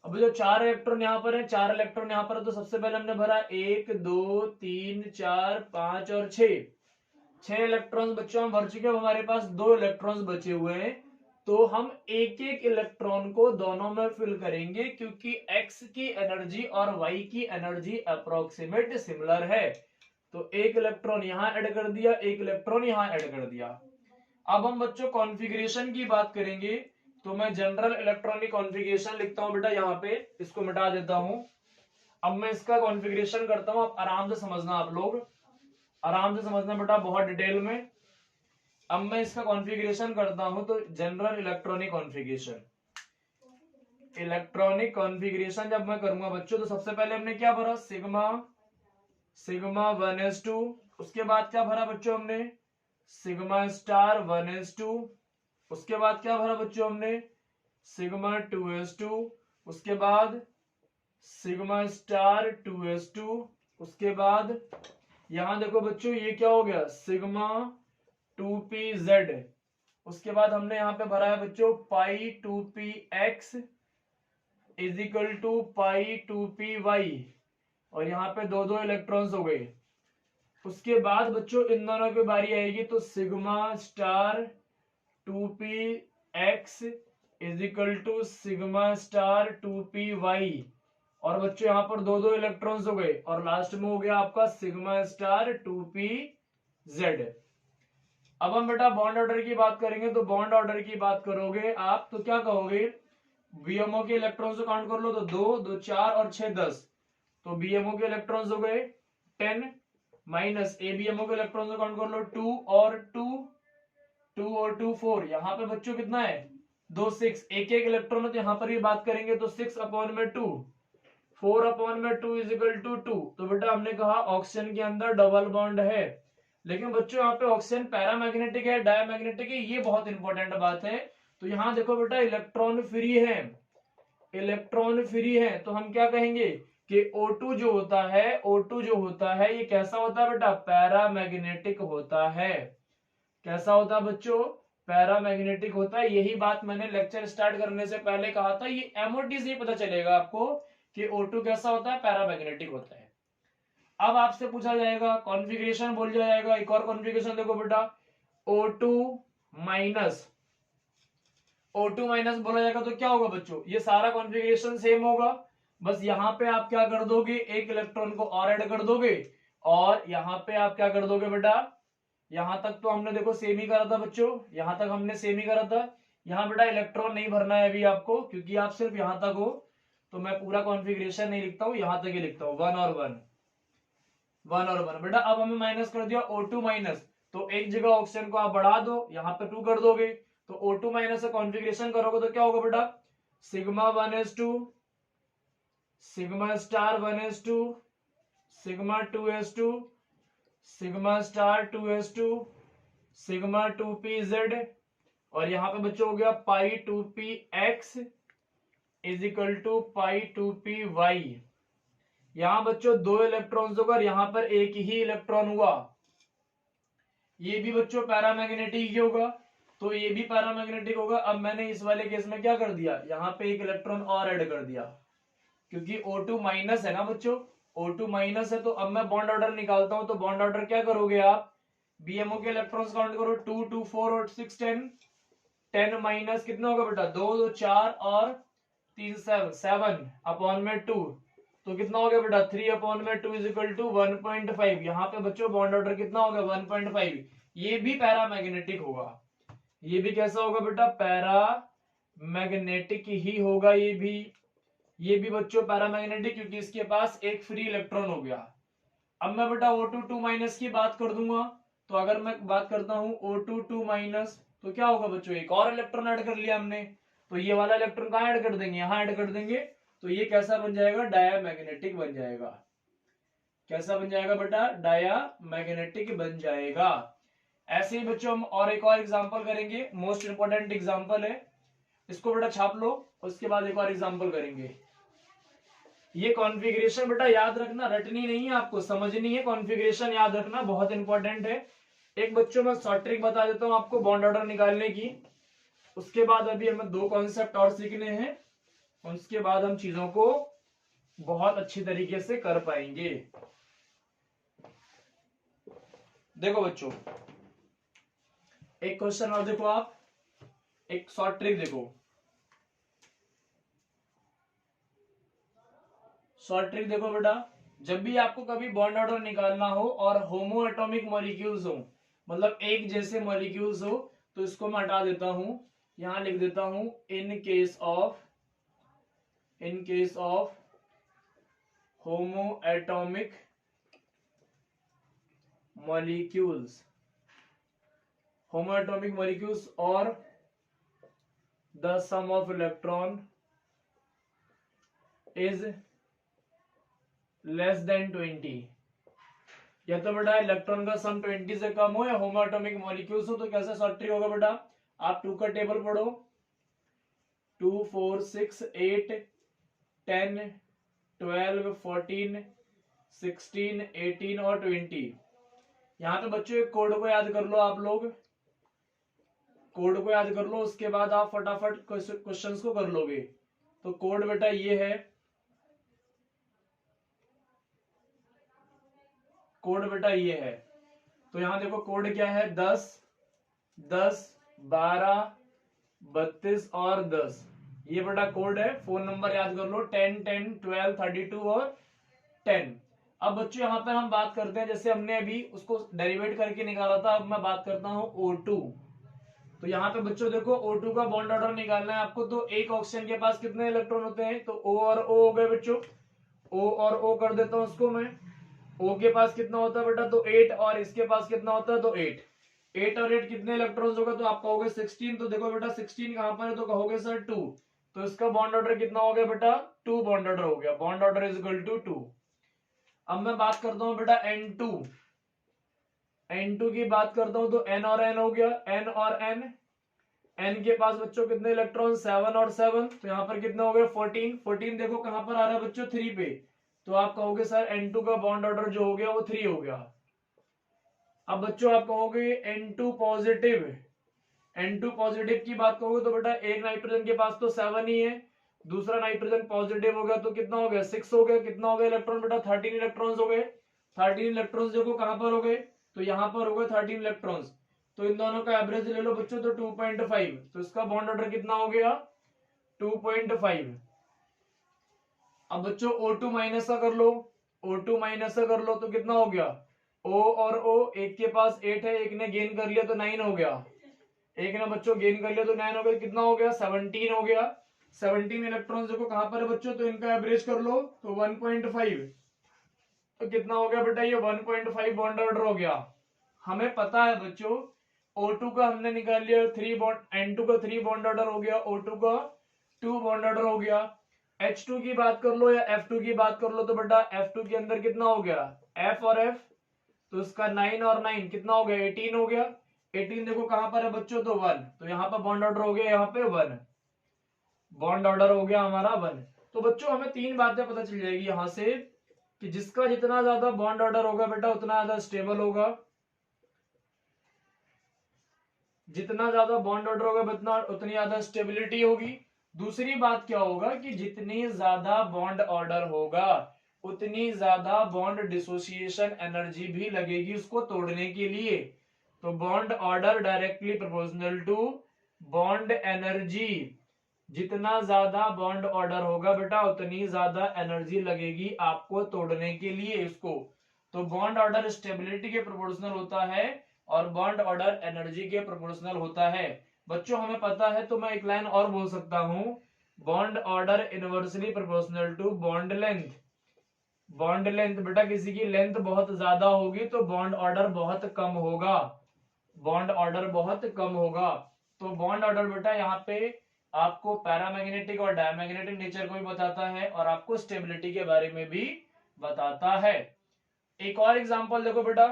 अब जो 4 इलेक्ट्रॉन यहाँ पर है, 4 इलेक्ट्रॉन यहाँ पर है, तो सबसे पहले हमने भरा 1 2 3 4 5 और 6 इलेक्ट्रॉन्स बच्चों हम भर चुके हैं। हमारे पास 2 इलेक्ट्रॉन्स बचे हुए हैं, तो हम एक एक इलेक्ट्रॉन को दोनों में फिल करेंगे, क्योंकि x की एनर्जी और y की एनर्जी अप्रोक्सीमेट सिमिलर है। तो एक इलेक्ट्रॉन यहाँ ऐड कर दिया, एक इलेक्ट्रॉन यहाँ ऐड कर दिया। अब हम बच्चों कॉन्फ़िगरेशन की बात करेंगे, तो मैं जनरल इलेक्ट्रॉनिक कॉन्फ़िगरेशन लिखता हूं बेटा यहाँ पे, इसको मिटा देता हूं। अब मैं इसका कॉन्फ़िगरेशन करता हूं, आप आराम से समझना, आप लोग आराम से समझना बेटा, बहुत डिटेल में। अब मैं इसका कॉन्फ़िगरेशन करता हूं, तो general electronic configuration, electronic configuration जब मैं करूंगा बच्चों, तो सबसे पहले हमने क्या भरा, सिग्मा 1s2, उसके बाद क्या भरा बच्चों हमने, सिग्मा स्टार 1s2, उसके बाद क्या भरा बच्चों हमने, सिग्मा 2s2, उसके बाद सिग्मा स्टार 2s2, उसके बाद यहां देखो बच्चों ये क्या हो गया, सिग्मा 2pz, उसके बाद हमने यहां पे भरा है बच्चों pi 2px is equal to pi 2py, और यहाँ पे दो दो इलेक्ट्रॉन्स हो गए। उसके बाद बच्चों इन दोनों की बारी आएगी, तो sigma star 2px is equal to sigma star 2py, और बच्चों यहाँ पर दो दो इलेक्ट्रॉन्स हो गए, और लास्ट में हो गया आपका सिग्मा स्टार 2pz। अब हम बेटा बॉन्ड ऑर्डर की बात करेंगे, तो बॉन्ड ऑर्डर की बात करोगे आप तो क्या कहोगे, बीएमओ के इलेक्ट्रॉन्स को काउंट कर लो, तो 2 2 4 और 6 10, तो बीएमओ के इलेक्ट्रॉन्स हो गए 10, माइनस एबीएमओ के इलेक्ट्रॉन्स को काउंट कर लो 2 और 2 2 और 2 4, यहाँ पे बच्चों कितना है 2 6, एक एक इलेक्ट्रॉन है, तो यहाँ पर भी बात करेंगे तो 6 अपॉन में 2, 4 अपॉन में 2 इज इक्वल टू 2। तो बेटा हमने कहा ऑक्सीजन के अंदर डबल बॉन्ड है, लेकिन बच्चों यहाँ पे ऑक्सीजन पैरामैग्नेटिक है, डायमैग्नेटिक है, ये बहुत इंपॉर्टेंट बात है। तो यहाँ देखो बेटा इलेक्ट्रॉन फ्री है, इलेक्ट्रॉन फ्री है, तो हम क्या कहेंगे कि O2 जो होता है, O2 जो होता है ये कैसा होता है बेटा, पैरामैग्नेटिक होता है। कैसा होता है बच्चों, पैरामैग्नेटिक होता है। यही बात मैंने लेक्चर स्टार्ट करने से पहले कहा था, ये एमओटी से ही पता चलेगा आपको कि O2 कैसा होता है, पैरामैग्नेटिक होता है। अब आपसे पूछा जाएगा कॉन्फ़िगरेशन बोल जाएगा, एक और कॉन्फ़िगरेशन देखो बेटा, O2 माइनस, O2 माइनस बोला जाएगा तो क्या होगा बच्चों, ये सारा कॉन्फ़िगरेशन सेम होगा, बस यहाँ पे आप क्या कर दोगे, एक इलेक्ट्रॉन को और ऐड कर दोगे, और यहाँ पे आप क्या कर दोगे बेटा, यहां तक तो हमने देखो सेम ही करा था बच्चों, यहां तक हमने सेम ही करा था। यहाँ बेटा इलेक्ट्रॉन नहीं भरना है अभी आपको, क्योंकि आप सिर्फ यहां तक हो, तो मैं पूरा कॉन्फ़िगरेशन नहीं लिखता हूं, यहां तक ही लिखता हूं, 1 और 1 1 और 1 बेटा। अब हमें माइनस कर दिया O2 माइनस, तो एक जगह ऑक्सीजन को आप बढ़ा दो, यहाँ पे 2 कर दोगे, तो O2 माइनस से कॉन्फ़िगरेशन करोगे तो क्या होगा बेटा, sigma 1s2, sigma star 1s2, sigma 2s2, sigma star 2s2, sigma 2pz, और यहां पे बच्चों हो गया pi 2px is equal to pi 2py। यहां बच्चों दो इलेक्ट्रॉन्स होगा, यहां पर एक ही इलेक्ट्रॉन हुआ, ये भी बच्चों पैरामैग्नेटिक ही होगा, तो ये भी पैरामैग्नेटिक होगा। अब मैंने इस वाले केस में क्या कर दिया, यहाँ पे एक इलेक्ट्रॉन और ऐड कर दिया, क्योंकि O2 माइनस है ना बच्चों, O2 माइनस है, तो अब मैं बॉन्ड ऑर्डर निकालता हूं, तो बॉन्ड ऑर्डर क्या करोगे आप, बीएमओ के इलेक्ट्रॉन्स काउंट करो, 2 2 4 और 6 10, 10 माइनस कितना होगा बेटा, 2 2 4 और 3 7, 7 अपॉन में 2, तो कितना हो गया बेटा 3 अपॉन में 2 इज इक्वल टू 1.5। यहाँ पे बच्चों बॉन्ड ऑर्डर कितना होगा 1.5। ये भी पैरामैग्नेटिक होगा, ये भी कैसा होगा बेटा, पैरामैग्नेटिक ही होगा। ये भी बच्चों पैरामैग्नेटिक, क्योंकि इसके पास एक फ्री इलेक्ट्रॉन हो गया। अब मैं बेटा O2 2 माइनस की बात कर दूंगा, तो अगर मैं बात करता हूं O2 2 माइनस, तो क्या होगा बच्चों, एक और इलेक्ट्रॉन ऐड कर लिया हमने, तो ये वाला इलेक्ट्रॉन कहाँ ऐड कर देंगे, यहाँ ऐड कर देंगे, तो ये कैसा बन जाएगा, डायामैग्नेटिक बन जाएगा। कैसा बन जाएगा बेटा, डायामैग्नेटिक बन जाएगा। ऐसे ही बच्चों हम और एक और एग्जांपल करेंगे, मोस्ट इंपोर्टेंट एग्जांपल है, इसको बेटा छाप लो, उसके बाद एक और एग्जांपल करेंगे। ये कॉन्फ़िगरेशन बेटा याद रखना, रटनी नहीं है आपको, समझनी है, कॉन्फ़िगरेशन याद रखना बहुत इंपॉर्टेंट है। एक बच्चों में शॉर्ट ट्रिक बता देता हूं आपको बॉन्ड ऑर्डर निकालने की, उसके बाद अभी हमें 2 कॉन्सेप्ट और सीखने हैं, उसके बाद हम चीजों को बहुत अच्छी तरीके से कर पाएंगे। देखो बच्चों, एक क्वेश्चन और देखो आप, एक शॉर्ट ट्रिक देखो, शॉर्ट ट्रिक देखो बेटा, जब भी आपको कभी बॉन्ड ऑर्डर निकालना हो और होमो एटॉमिक मॉलिक्यूल्स हो, मतलब एक जैसे मॉलिक्यूल्स हो, तो इसको मैं हटा देता हूं, यहां लिख देता हूं in case of homo atomic molecules, homo atomic molecules और the sum of electron is less than 20, या तो बेटा इलेक्ट्रॉन का सम 20 से कम हो या होमो एटॉमिक मॉलिक्यूल्स हो, तो कैसा शॉर्ट ट्रिक होगा बेटा, आप 2 का टेबल पढ़ो, 2 4 6 8 10 12 14 16 18 और 20। यहां पे बच्चों एक कोड को याद कर लो, आप लोग कोड को याद कर लो, उसके बाद आप फटाफट क्वेश्चंस को कर लोगे। तो कोड बेटा ये है, कोड बेटा ये है, तो यहां देखो कोड क्या है, 10 10 12 32 और 10, ये बेटा कोड है। फोन नंबर याद कर लो, 10 10 12 32 और 10। अब बच्चों यहाँ पर हम बात करते हैं, जैसे हमने अभी उसको डेरिवेट करके निकाला था, अब मैं बात करता हूँ O2। तो यहाँ पे बच्चों देखो O2 का बॉन्ड ऑर्डर निकालना है आपको, तो एक ऑक्सीजन के पास कितने इलेक्ट्रॉन होते हैं, तो O और O हो गए बच्चों, O और O कर देता हूं उसको मैं, O के पास कितना होता है बेटा, तो 8, और इसके पास कितना होता है, तो 8, 8 और 8 कितने इलेक्ट्रॉन्स होगा, तो आप कहोगे 16, तो देखो बेटा 16 कहां पर है, तो कहोगे सर 2, तो इसका बॉन्ड ऑर्डर कितना हो गया बेटा, 2 बॉन्ड ऑर्डर हो गया, bond order is equal to 2। अब मैं बात करता हूं बेटा N2, N2 की बात करता हूं, तो N और N हो गया, N और N, N के पास बच्चों कितने इलेक्ट्रॉन, 7 और 7, तो यहाँ पर कितना हो गया 14, 14 देखो कहां पर आ रहा है बच्चों, 3 पे, तो आप कहोगे सर N2 का बॉन्ड ऑर्डर जो हो गया वो 3 हो गया। अब बच्चों आप कहोगे N2 पॉजिटिव, N2 पॉजिटिव की बात करोगे तो बेटा एक नाइट्रोजन के पास तो 7 ही है, दूसरा नाइट्रोजन पॉजिटिव हो गया, तो कितना हो गया 6 हो गया, कितना हो गया इलेक्ट्रॉन बेटा 13 इलेक्ट्रॉन्स हो गए, 13 इलेक्ट्रॉन्स देखो कहां पर हो गए, तो यहां पर हो गए 13 इलेक्ट्रॉन्स, तो इन दोनों का एवरेज ले लो बच्चों, तो 2.5, तो इसका बॉन्ड ऑर्डर कितना हो गया 2.5। अब बच्चों O2 माइनस का कर लो, O2 माइनस का कर लो, तो कितना हो गया, O और O, एक के पास 8 है, एक ने गेन कर लिया तो 9 हो गया, एक ने बच्चों गेन कर लिया तो 9 हो गया, कितना हो गया 17 हो गया, 17 इलेक्ट्रॉन्स देखो कहां पर है बच्चों, तो इनका एवरेज कर लो, तो 1.5, तो कितना हो गया बेटा ये 1.5 बॉन्ड ऑर्डर हो गया। हमें पता है बच्चों O2 का हमने निकाल लिया 3 बॉन्ड, N2 का 3 बॉन्ड ऑर्डर हो गया, O2 का 2 बॉन्ड ऑर्डर हो गया। H2 की बात कर लो या F2 की बात कर लो, तो बेटा F2 के अंदर कितना हो गया, F और F, तो इसका 9 और 9 कितना हो गया 18 हो गया, 18 देखो कहां पर है बच्चों, तो 1, तो यहाँ पर बॉन्ड ऑर्डर हो गया, यहाँ पे 1 बॉन्ड ऑर्डर हो गया हमारा 1। तो बच्चों हमें 3 बातें पता चल जाएगी यहां से, कि जिसका जितना ज्यादा बॉन्ड ऑर्डर होगा बेटा उतना ज्यादा स्टेबल होगा, जितना ज्यादा बॉन्ड ऑर्डर होगा उतनी ज्यादा स्टेबिलिटी होगी। दूसरी बात क्या होगा कि जितनी ज्यादा बॉन्ड ऑर्डर होगा उतनी ज्यादा बॉन्ड डिसोसिएशन एनर्जी भी लगेगी उसको तोड़ने के लिए। तो bond order directly proportional to bond energy. जितना ज्यादा बॉन्ड ऑर्डर होगा बेटा उतनी ज्यादा एनर्जी लगेगी आपको तोड़ने के लिए इसको। तो बॉन्ड ऑर्डर स्टेबिलिटी के प्रोपोर्शनल होता है और बॉन्ड ऑर्डर एनर्जी के प्रोपोर्शनल होता है। बच्चों हमें पता है तो मैं एक लाइन और बोल सकता हूं, bond order inversely proportional to bond length. Bond length बेटा किसी की लेंथ बहुत ज्यादा होगी तो बॉन्ड ऑर्डर बहुत कम होगा, बॉन्ड ऑर्डर बहुत कम होगा। तो बॉन्ड ऑर्डर बेटा यहाँ पे आपको पैरामैग्नेटिक और डायमैग्नेटिक नेचर को भी बताता है और आपको स्टेबिलिटी के बारे में भी बताता है। एक और एग्जांपल देखो बेटा,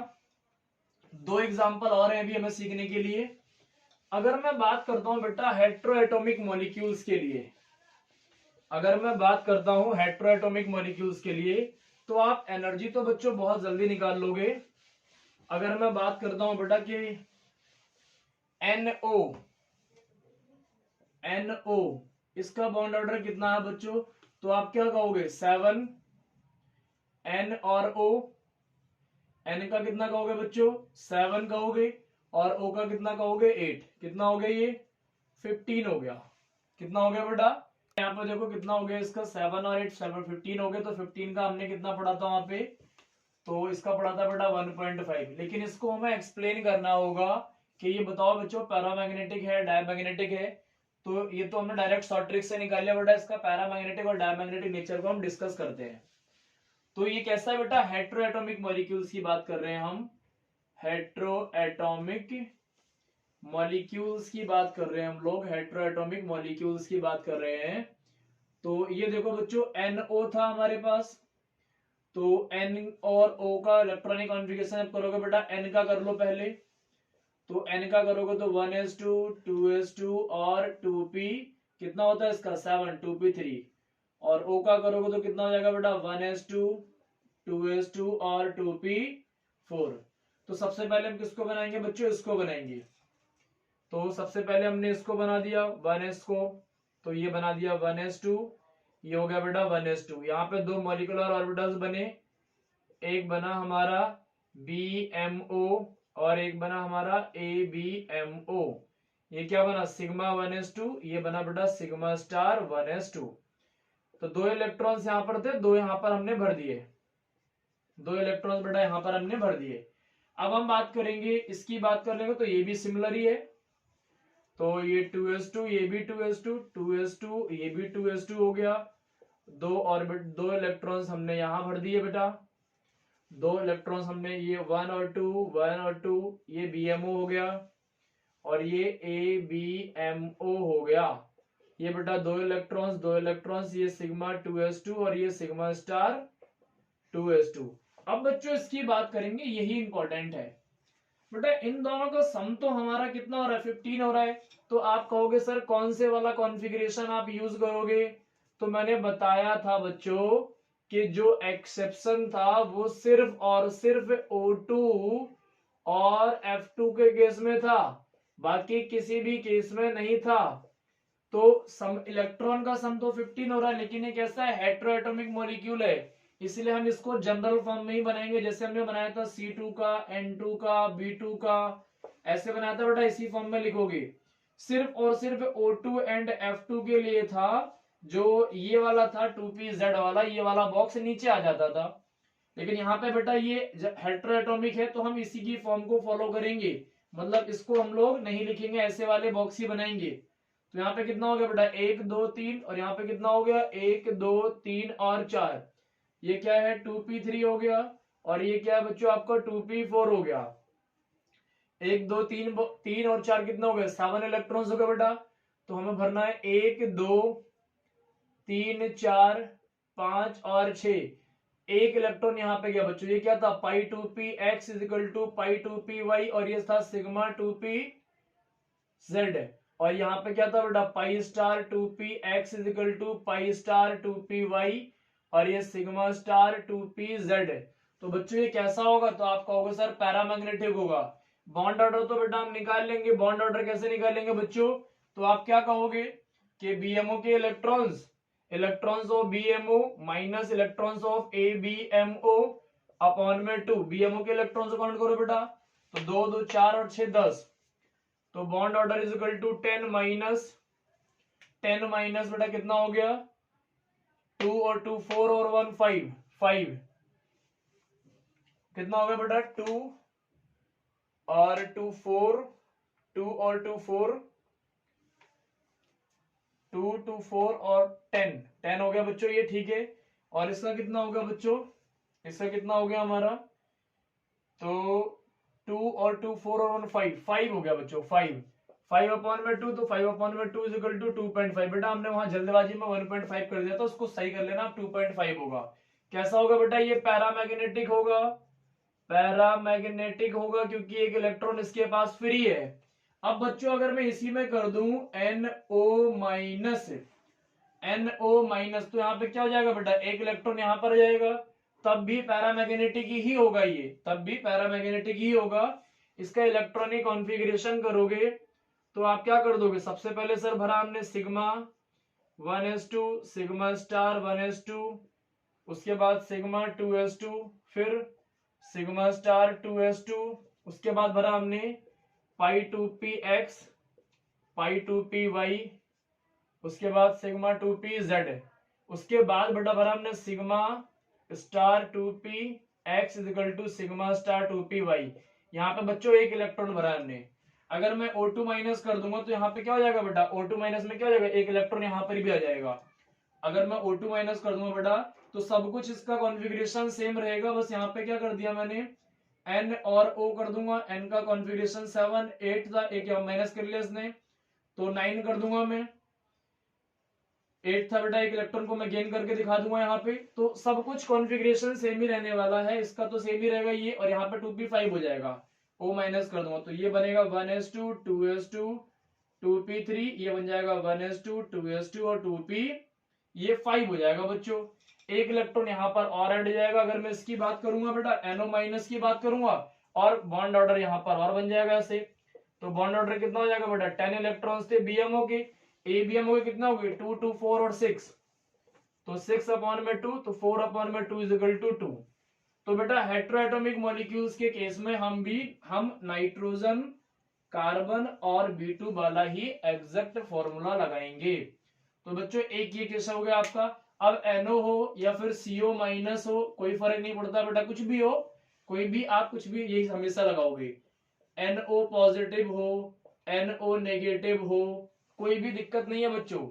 दो एग्जांपल और हैं अभी हमें सीखने के लिए। अगर मैं बात करता हूं बेटा हेट्रोएटॉमिक मॉलिक्यूल्स के लिए, अगर मैं बात करता हूं हेट्रोएटॉमिक मॉलिक्यूल्स के लिए, तो आप एनर्जी तो बच्चों बहुत जल्दी निकाल लोगे। अगर मैं बात करता हूं बेटा कि NO, NO इसका बॉन्ड ऑर्डर कितना है बच्चों, तो आप क्या कहोगे 7, N और O, N का कितना कहोगे बच्चों 7 कहोगे और O का कितना कहोगे 8, कितना हो गया ये 15 हो गया। कितना हो गया बेटा, यहाँ पे देखो कितना हो गया इसका 7 और 8, 7 15 हो गए। तो 15 का हमने कितना पढ़ा था वहां पे, तो इसका पढ़ा था बेटा 1.5। लेकिन इसको हमें एक्सप्लेन करना होगा कि ये बताओ बच्चों पैरामैग्नेटिक है डायमैग्नेटिक है। तो ये तो हमने डायरेक्ट शॉर्ट ट्रिक से निकाल लिया बेटा, इसका पैरामैग्नेटिक और डायमैग्नेटिक नेचर को हम डिस्कस करते हैं। तो ये कैसा है बेटा, हेट्रोएटॉमिक मॉलिक्यूल्स की बात कर रहे हैं हम, हेट्रोएटॉमिक मॉलिक्यूल्स की बात कर रहे हैं हम लोग, हेट्रोएटॉमिक मॉलिक्यूल्स की बात कर रहे हैं। तो ये देखो बच्चों NO था हमारे पास, तो N और O का इलेक्ट्रॉनिक कॉन्फ़िगरेशन आप करोगे बेटा, N का कर लो पहले, तो N का करोगे तो 1s2 2s2 और 2p, कितना होता है इसका 7, 2p3। और O का करोगे तो कितना हो जाएगा बेटा 1s2 2s2 और 2p4। तो सबसे पहले हम किसको बनाएंगे बच्चों, इसको बनाएंगे। तो सबसे पहले हमने इसको बना दिया 1s को, तो ये बना दिया 1s2, ये हो गया बेटा 1s2। यहाँ पे दो मॉलिक्यूलर ऑर्बिटल्स बने, एक बना हमारा BMO और एक बना हमारा ABMO। ये क्या बना सिग्मा 1s2, ये बना बेटा सिग्मा स्टार 1s2। तो दो इलेक्ट्रॉन्स यहाँ पर थे, दो यहाँ पर हमने भर दिए, दो इलेक्ट्रॉन्स बेटा यहाँ पर हमने भर दिए। अब हम बात करेंगे, इसकी बात कर लेंगे तो ये भी सिमिलर ही है। तो ये 2s2 ये भी 2s2 2s2 ये भी 2s2 हो गया। दो ऑर्बिट, दो इलेक्ट्रॉन्स हमने यहां भर दिए बेटा, दो इलेक्ट्रॉन्स हमने ये 1 और 2 1 और 2, ये BMO हो गया और ये ABMO हो गया। ये बेटा दो इलेक्ट्रॉन्स, ये सिग्मा 2s2 और ये सिग्मा स्टार 2s2। अब बच्चों इसकी बात करेंगे, यही इंपॉर्टेंट है बेटा, इन दोनों का सम तो हमारा कितना हो रहा है 15 हो रहा है। तो आप कहोगे सर कौन से वाला कॉन्फ़िगरेशन आप यूज करोगे, तो मैंने बताया था बच्चों कि जो एक्सेप्शन था वो सिर्फ और सिर्फ O2 और F2 के केस में था, बाकी किसी भी केस में नहीं था। तो सम इलेक्ट्रॉन का सम तो 15 हो रहा है, लेकिन ये कैसा है हेट्रोएटॉमिक मॉलिक्यूल है, इसलिए हम इसको जनरल फॉर्म में ही बनाएंगे, जैसे हमने बनाया था C2 का N2 का B2 का, ऐसे बनाया था बेटा, इसी फॉर्म में लिखोगे। सिर्फ और सिर्फ O2 एंड F2 के लिए था, जो ये वाला था 2pz वाला, ये वाला बॉक्स नीचे आ जाता था। लेकिन यहाँ पे बेटा ये हेट्रोएटॉमिक है तो हम इसी की फॉर्म को फॉलो करेंगे, मतलब इसको हम लोग नहीं लिखेंगे, ऐसे वाले बॉक्स ही बनाएंगे। तो यहाँ पे कितना हो गया बेटा 1 2 3 और यहाँ पे कितना हो गया 1 2 3 और 4, ये क्या है 2p3 हो गया और ये क्या है बच्चों आपका 2p4 हो गया। 1 2 3 और 4 कितना हो गया 7 इलेक्ट्रॉन्स हो गया बेटा। तो हमें भरना है 1 2 3 4 5 और 6, एक इलेक्ट्रॉन यहाँ पे गया बच्चों, ये क्या था pi 2p x is equal to pi 2p y और ये था सिग्मा 2p z। और यहाँ पे क्या था बेटा pi star 2p x is equal to pi star 2p y और ये सिग्मा स्टार 2p z। तो बच्चों ये कैसा होगा, तो आप कहोगे सर पैरामैग्नेटिक होगा। बॉन्ड ऑर्डर तो बेटा हम निकाल लेंगे, बॉन्ड ऑर्डर कैसे निकालेंगे बच्चों, तो आप क्या कहोगे कि BMO के electrons electrons of BMO minus electrons of ABMO upon में 2। BMO के इलेक्ट्रॉन्स को काउंट करो बेटा, तो 2 2 4 और 6 10, तो bond order is equal to 10 minus बेटा कितना हो गया 2 और 2 4 और 1 5 5, कितना हो गया बेटा 2 और 2 4 2 और 2 4 2 2 4 और 10 10 हो गया बच्चों ये, ठीक है। और इसका कितना हो गया बच्चों, इसका कितना हो गया हमारा, तो 2 और 2 4 और 1 5 5 हो गया बच्चों 5 5 अपॉन में 2, तो 5 अपॉन में 2 इज इक्वल टू 2.5। बेटा हमने वहां जल्दबाजी में 1.5 कर दिया, तो उसको सही कर लेना, 2.5 होगा। कैसा होगा बेटा, ये पैरामैग्नेटिक होगा, पैरामैग्नेटिक होगा क्योंकि एक इलेक्ट्रॉन इसके पास फ्री है। अब बच्चों अगर मैं इसी में कर दूं NO माइनस तो यहाँ पे क्या हो जाएगा बेटा, एक इलेक्ट्रॉन यहाँ पर जाएगा, तब भी पैरामैग्नेटिक ही होगा ये, तब भी पैरामैग्नेटिक ही होगा। इसका इलेक्ट्रॉनिक कॉन्फ़िगरेशन करोगे तो आप क्या कर दोगे, सबसे पहले सर भरा हमने sigma 1s2 sigma star 1s2, उसके बाद सिग्मा 2s2, फिर सिग्मा स्टार 2s2, उसके बाद भरा हमने पाई 2px पाई 2py, उसके बाद सिग्मा 2pz, उसके बाद बेटा भरा हमने sigma star 2px is equal to sigma star 2py। यहाँ पे बच्चों एक इलेक्ट्रॉन भरा हमने, अगर मैं O2 माइनस कर दूंगा तो यहाँ पे क्या हो जाएगा बेटा, O2 माइनस में क्या हो जाएगा, एक इलेक्ट्रॉन यहाँ पर भी आ जाएगा। अगर मैं O2 माइनस कर दूंगा बेटा तो सब कुछ इसका कॉन्फ़िगरेशन सेम रहेगा, बस यहाँ पे क्या कर दिया मैंने N और O कर दूंगा, N का कॉन्फ़िगरेशन 7 8 था, एक माइनस कर लिया इसने तो 9 कर दूंगा मैं, 8 था बेटा, एक इलेक्ट्रॉन को मैं गेन करके दिखा दूंगा यहाँ पे। तो सब कुछ कॉन्फ़िगरेशन सेम ही रहने वाला है, इसका तो सेम ही रहेगा ये, और यहाँ पे 2p5 हो जाएगा, O माइनस कर दूंगा तो ये बनेगा 1s2 2s2 2p3, ये बन जाएगा 1s2 2s2 और 2p, ये 5 हो जाएगा बच्चों। एक इलेक्ट्रॉन यहाँ पर और ऐड हो जाएगा, अगर मैं इसकी बात करूंगा बेटा NO माइनस की बात करूंगा, और बॉन्ड ऑर्डर यहाँ पर और बन जाएगा ऐसे, तो बॉन्ड ऑर्डर कितना हो जाएगा बेटा, 10 इलेक्ट्रॉन्स थे BMO के, ABMO के कितना हो गए 2 2 4 और 6, तो 6 अपॉन में 2, तो 4 अपॉन में 2 इज इक्वल टू 2। तो बेटा हेटेरोएटॉमिक मॉलिक्यूल्स के केस में हम नाइट्रोजन कार्बन और B2 वाला ही एग्जैक्ट फॉर्मूला लगाएंगे। तो बच्चों एक ये केस हो गया आपका। अब NO हो या फिर CO माइनस हो, कोई फर्क नहीं पड़ता बेटा, कुछ भी हो, कोई भी आप कुछ भी यही हमेशा लगाओगे, NO पॉजिटिव हो NO नेगेटिव हो, कोई भी दिक्कत नहीं है बच्चों,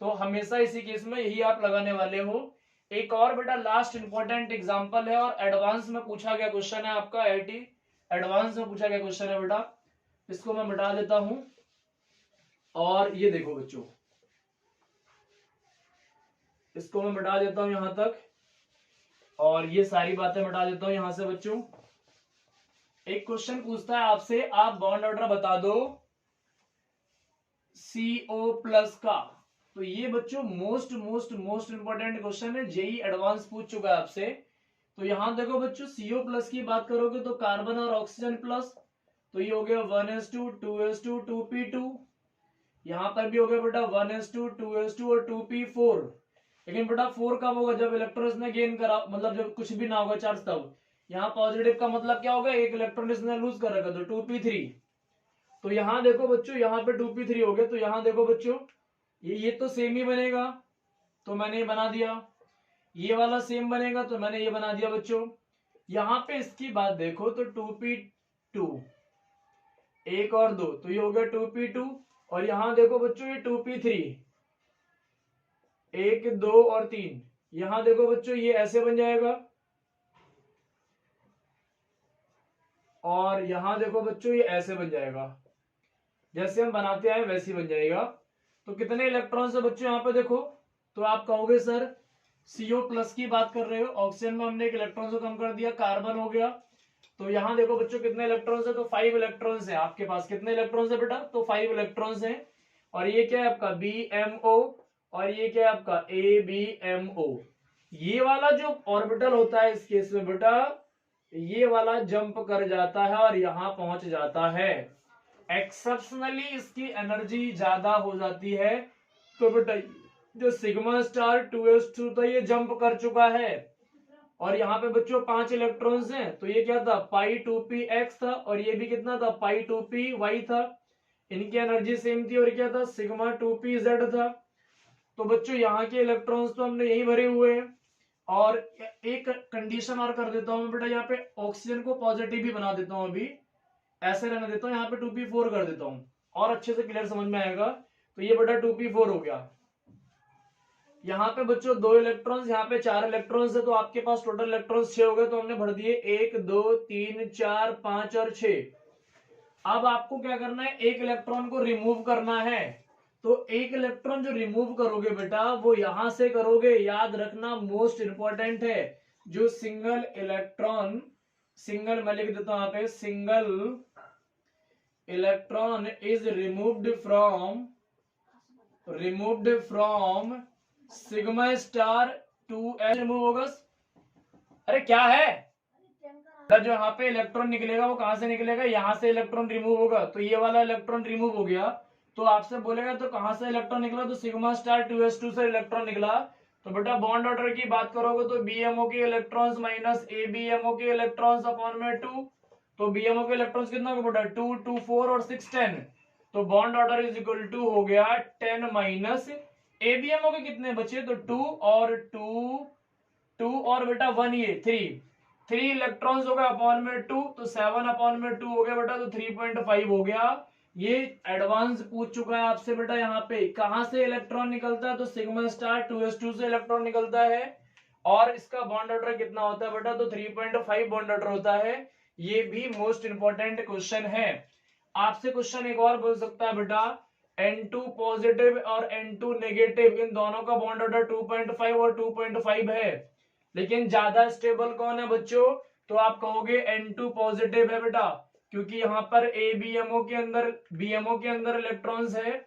तो हमेशा इसी केस में यही आप लगाने वाले हो। एक और बेटा लास्ट इंपॉर्टेंट एग्जांपल है, और एडवांस में पूछा गया क्वेश्चन है आपका, IIT एडवांस में पूछा गया क्वेश्चन है बेटा, इसको मैं मिटा देता हूं, और ये देखो बच्चों, इसको मैं मिटा देता हूं यहां तक, और ये सारी बातें मिटा देता हूं यहां से बच्चों। एक क्वेश्चन पूछता है आपसे, आप बॉन्ड ऑर्डर बता दो CO प्लस का, तो ये बच्चों मोस्ट इंपॉर्टेंट क्वेश्चन है, जेई एडवांस पूछ चुका है आपसे। तो यहां देखो बच्चों, CO प्लस की बात करोगे तो कार्बन और ऑक्सीजन प्लस, तो ये हो गया 1s2 2s2 2p2, यहां पर भी हो गया बेटा 1s2 2s2 और 2p4, लेकिन बेटा 4 कब होगा, जब इलेक्ट्रॉन इसने गेन करा, मतलब जब कुछ भी ना होगा चार्ज तब। यहाँ पॉजिटिव का मतलब क्या होगा, एक इलेक्ट्रॉन इसने लूज कर रखा, तो 2p3। तो यहाँ देखो बच्चों, यहाँ पे 2p3 हो गया, तो यहाँ देखो बच्चों ये तो सेम ही बनेगा, तो मैंने ये बना दिया, ये वाला सेम बनेगा तो मैंने ये बना दिया बच्चों। यहाँ पे इसकी बात देखो तो 2p2 एक और 2, तो ये हो गया 2p2, और यहां देखो बच्चों ये 2p3 1 2 और 3, यहां देखो बच्चों ये ऐसे बन जाएगा, और यहां देखो बच्चों ये ऐसे बन जाएगा, जैसे हम बनाते आए वैसे ही बन जाएगा। तो कितने इलेक्ट्रॉन्स है बच्चों यहाँ पे देखो, तो आप कहोगे सर CO प्लस की बात कर रहे हो, ऑक्सीजन में हमने एक इलेक्ट्रॉन को कम कर दिया, कार्बन हो गया, तो यहाँ देखो बच्चों कितने इलेक्ट्रॉन्स है, तो 5 इलेक्ट्रॉन्स है आपके पास, कितने इलेक्ट्रॉन्स है बेटा, तो 5 इलेक्ट्रॉन्स है, और ये क्या है आपका BMO, और ये क्या है आपका ABMO। ये वाला जो ऑर्बिटल होता है इस केस में बेटा, ये वाला जंप कर जाता है और यहां पहुंच जाता है, एक्सेप्शनली इसकी एनर्जी ज्यादा हो जाती है, तो बेटा जो सिग्मा स्टार 2s2 था ये जंप कर चुका है, और यहाँ पे बच्चों 5 इलेक्ट्रॉन्स हैं, तो ये क्या था पाई 2p x था, और ये भी कितना था पाई 2p y था। इनकी एनर्जी सेम थी, और क्या था सिग्मा 2p z था। तो बच्चों यहाँ के इलेक्ट्रॉन्स तो हमने यही भरे हुए हैं, और एक कंडीशन और कर देता हूँ बेटा, यहाँ पे ऑक्सीजन को पॉजिटिव भी बना देता हूँ, अभी ऐसे रहने देता हूँ, यहाँ पे 2p4 कर देता हूँ और अच्छे से क्लियर समझ में आएगा। तो ये बेटा 2p4 हो गया। यहाँ पे बच्चों 2 इलेक्ट्रॉन्स, यहाँ पे 4 इलेक्ट्रॉन्स है, तो आपके पास टोटल इलेक्ट्रॉन्स 6 हो गए, तो हमने भर दिए 1 2 3 4 5 और 6। अब आपको क्या करना है, एक इलेक्ट्रॉन को रिमूव करना है। तो एक इलेक्ट्रॉन जो रिमूव करोगे बेटा वो यहां से करोगे, याद रखना मोस्ट इंपॉर्टेंट है। जो सिंगल इलेक्ट्रॉन, सिंगल मैं लिख देता हूं यहाँ पे, single electron is removed from sigma star 2s remove होगा। अरे क्या है, जो यहाँ पे इलेक्ट्रॉन निकलेगा वो कहां से निकलेगा, यहाँ से इलेक्ट्रॉन रिमूव होगा, तो ये वाला इलेक्ट्रॉन रिमूव हो गया। तो आपसे बोलेगा तो कहां से इलेक्ट्रॉन निकला, तो सिग्मा स्टार 2s2 से इलेक्ट्रॉन निकला। तो बेटा बॉन्ड ऑर्डर की बात करोगे तो बीएमओ के इलेक्ट्रॉन्स माइनस एबीएमओ के इलेक्ट्रॉन्स अपॉन में 2। तो बीएमओ के इलेक्ट्रॉन्स कितना होगा बेटा 2 2 4 और 6 10। तो bond order is equal to हो गया 10 माइनस एबीएमओ के कितने बचे, तो 2 और 2 और बेटा 1 ये 3 इलेक्ट्रॉन्स हो गए अपॉन में 2, तो 7 अपॉन में 2 हो गया बेटा, तो 3.5 हो गया। ये एडवांस पूछ चुका है आपसे बेटा, यहाँ पे कहां से इलेक्ट्रॉन निकलता है, तो सिग्मा स्टार 2s2 से इलेक्ट्रॉन निकलता है, और इसका बॉन्ड ऑर्डर कितना होता है बेटा, तो 3.5 बॉन्ड ऑर्डर होता है। ये भी मोस्ट इंपॉर्टेंट क्वेश्चन है। आपसे क्वेश्चन एक और बोल सकता है बेटा, N2 पॉजिटिव और N2 नेगेटिव इन दोनों का बॉन्ड ऑर्डर 2.5 और 2.5 है, लेकिन ज्यादा स्टेबल कौन है बच्चों, तो आप कहोगे N2 पॉजिटिव है बेटा, क्योंकि यहाँ पर ABMO के अंदर BMO के अंदर इलेक्ट्रॉन्स है,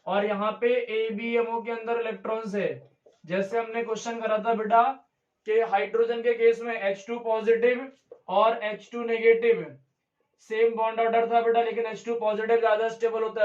और यहाँ पे ABMO के अंदर इलेक्ट्रॉन्स है। जैसे हमने क्वेश्चन करा था बेटा कि हाइड्रोजन के केस में H2 पॉजिटिव और H2 negative same bond order था बेटा, लेकिन H2 पॉजिटिव ज्यादा स्टेबल होता है।